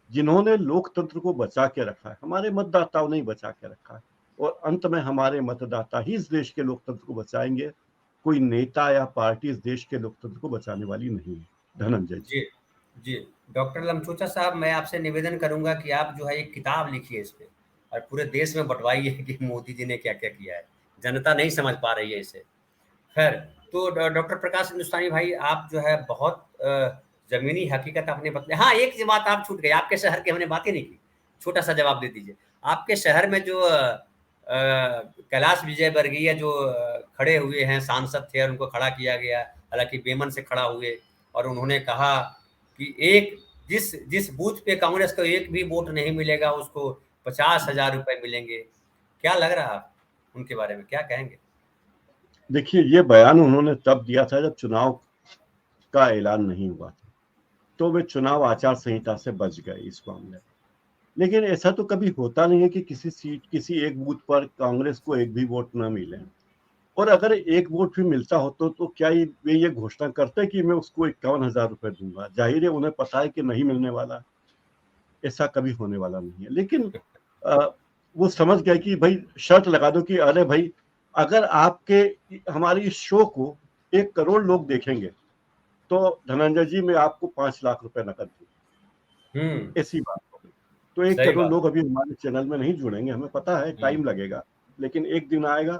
Speaker 2: जिन्होंने लोकतंत्र को बचा के रखा है। हमारे मतदाताओं ने ही बचा के रखा है, और अंत में हमारे मतदाता ही इस देश के लोकतंत्र को बचाएंगे। कोई नेता या पार्टी इस देश के लोकतंत्र को बचाने वाली नहीं है। धनंजय जी।
Speaker 1: जी, जी। डॉक्टर लमचोचा साहब, मैं आपसे निवेदन करूंगा कि आप जो है एक किताब लिखिए इस पे और पूरे देश में बंटवाइए कि मोदी जी ने क्या-क्या किया है। जनता नहीं समझ पा रही है इसे। खैर, तो डॉक्टर प्रकाश हिंदुस्तानी भाई, आप जो है बहुत ज़मीनी हकीकत आपने बतलाई। हाँ, एक बात आप छूट गई, आपके शहर की हमने बात ही नहीं की। छोटा-सा जवाब दे दीजिए। आपके शहर में जो कैलाश विजयवर्गीय जो खड़े हुए हैं, सांसद थे और उनको खड़ा किया गया, हालाँकि बेमन से खड़ा हुए, और उन्होंने कहा कि एक जिस जिस बूथ पे कांग्रेस को एक भी वोट नहीं मिलेगा, उसको 50,000 रुपए मिलेंगे। क्या लग रहा है उनके बारे में, क्या कहेंगे?
Speaker 2: देखिए, ये बयान उन्होंने तब दिया था जब चुनाव का ऐलान नहीं हुआ था, तो वे चुनाव आचार संहिता से बच गए इस मामले में। लेकिन ऐसा तो कभी होता नहीं है कि किसी एक बूथ पर कांग्रेस को एक भी वोट न मिले। और अगर एक वोट भी मिलता हो तो क्या वे ये घोषणा करते कि मैं उसको 51,000 रुपए दूंगा? जाहिर है उन्हें पता है कि नहीं मिलने वाला, ऐसा कभी होने वाला नहीं है। लेकिन वो समझ गए कि भाई शर्त लगा दो कि अरे भाई, अगर आपके हमारी इस शो को 1 करोड़ लोग देखेंगे तो धनंजय जी मैं आपको 5 लाख रुपए नकद दूँ।
Speaker 1: हुँ,
Speaker 2: ऐसी बात हो गई। तो 1
Speaker 1: सही
Speaker 2: करोड़
Speaker 1: बात।
Speaker 2: लोग अभी हमारे चैनल में नहीं जुड़ेंगे, हमें पता है
Speaker 1: हुँ,
Speaker 2: टाइम लगेगा, लेकिन एक दिन आएगा।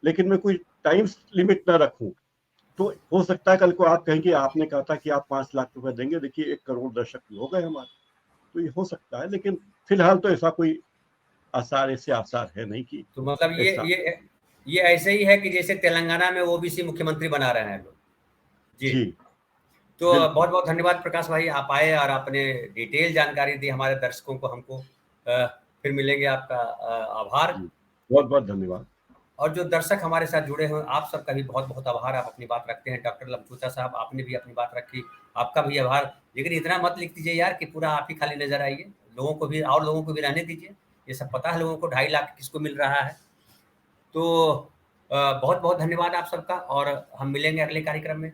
Speaker 2: लेकिन मैं कोई टाइम लिमिट ना रखूं, तो हो सकता है कल को आप कहें कि आपने कहा था कि आप 5 लाख रुपए देंगे, देखिए 1 करोड़ दर्शक हो गए हमारे। तो ये हो सकता है, लेकिन फिलहाल तो ऐसा कोई ऐसे आसार है नहीं कि
Speaker 1: तो मतलब
Speaker 2: ऐसा।
Speaker 1: ये ऐसे ही है कि जैसे तेलंगाना में ओबीसी मुख्यमंत्री बना रहे हैं लोग। जी।
Speaker 2: जी,
Speaker 1: तो
Speaker 2: बिल्कुल।
Speaker 1: बहुत-बहुत धन्यवाद प्रकाश भाई, आप आए और आपने डिटेल जानकारी दी हमारे दर्शकों को, हमको। फिर मिलेंगे, आपका आभार।
Speaker 2: जी, बहुत बहुत धन्यवाद।
Speaker 1: और जो दर्शक हमारे साथ जुड़े हैं, आप सबका भी बहुत-बहुत आभार, आप अपनी बात रखते हैं। डॉक्टर लमचोचा साहब, आपने भी अपनी बात रखी, आपका भी आभार। लेकिन इतना मत लिख दीजिए यार कि पूरा आप ही खाली नज़र आइए, लोगों को भी, और लोगों को भी रहने दीजिए। ये सब पता है लोगों को 2.5 लाख किसको मिल रहा है। तो बहुत-बहुत धन्यवाद आप सबका, और हम मिलेंगे अगले कार्यक्रम में।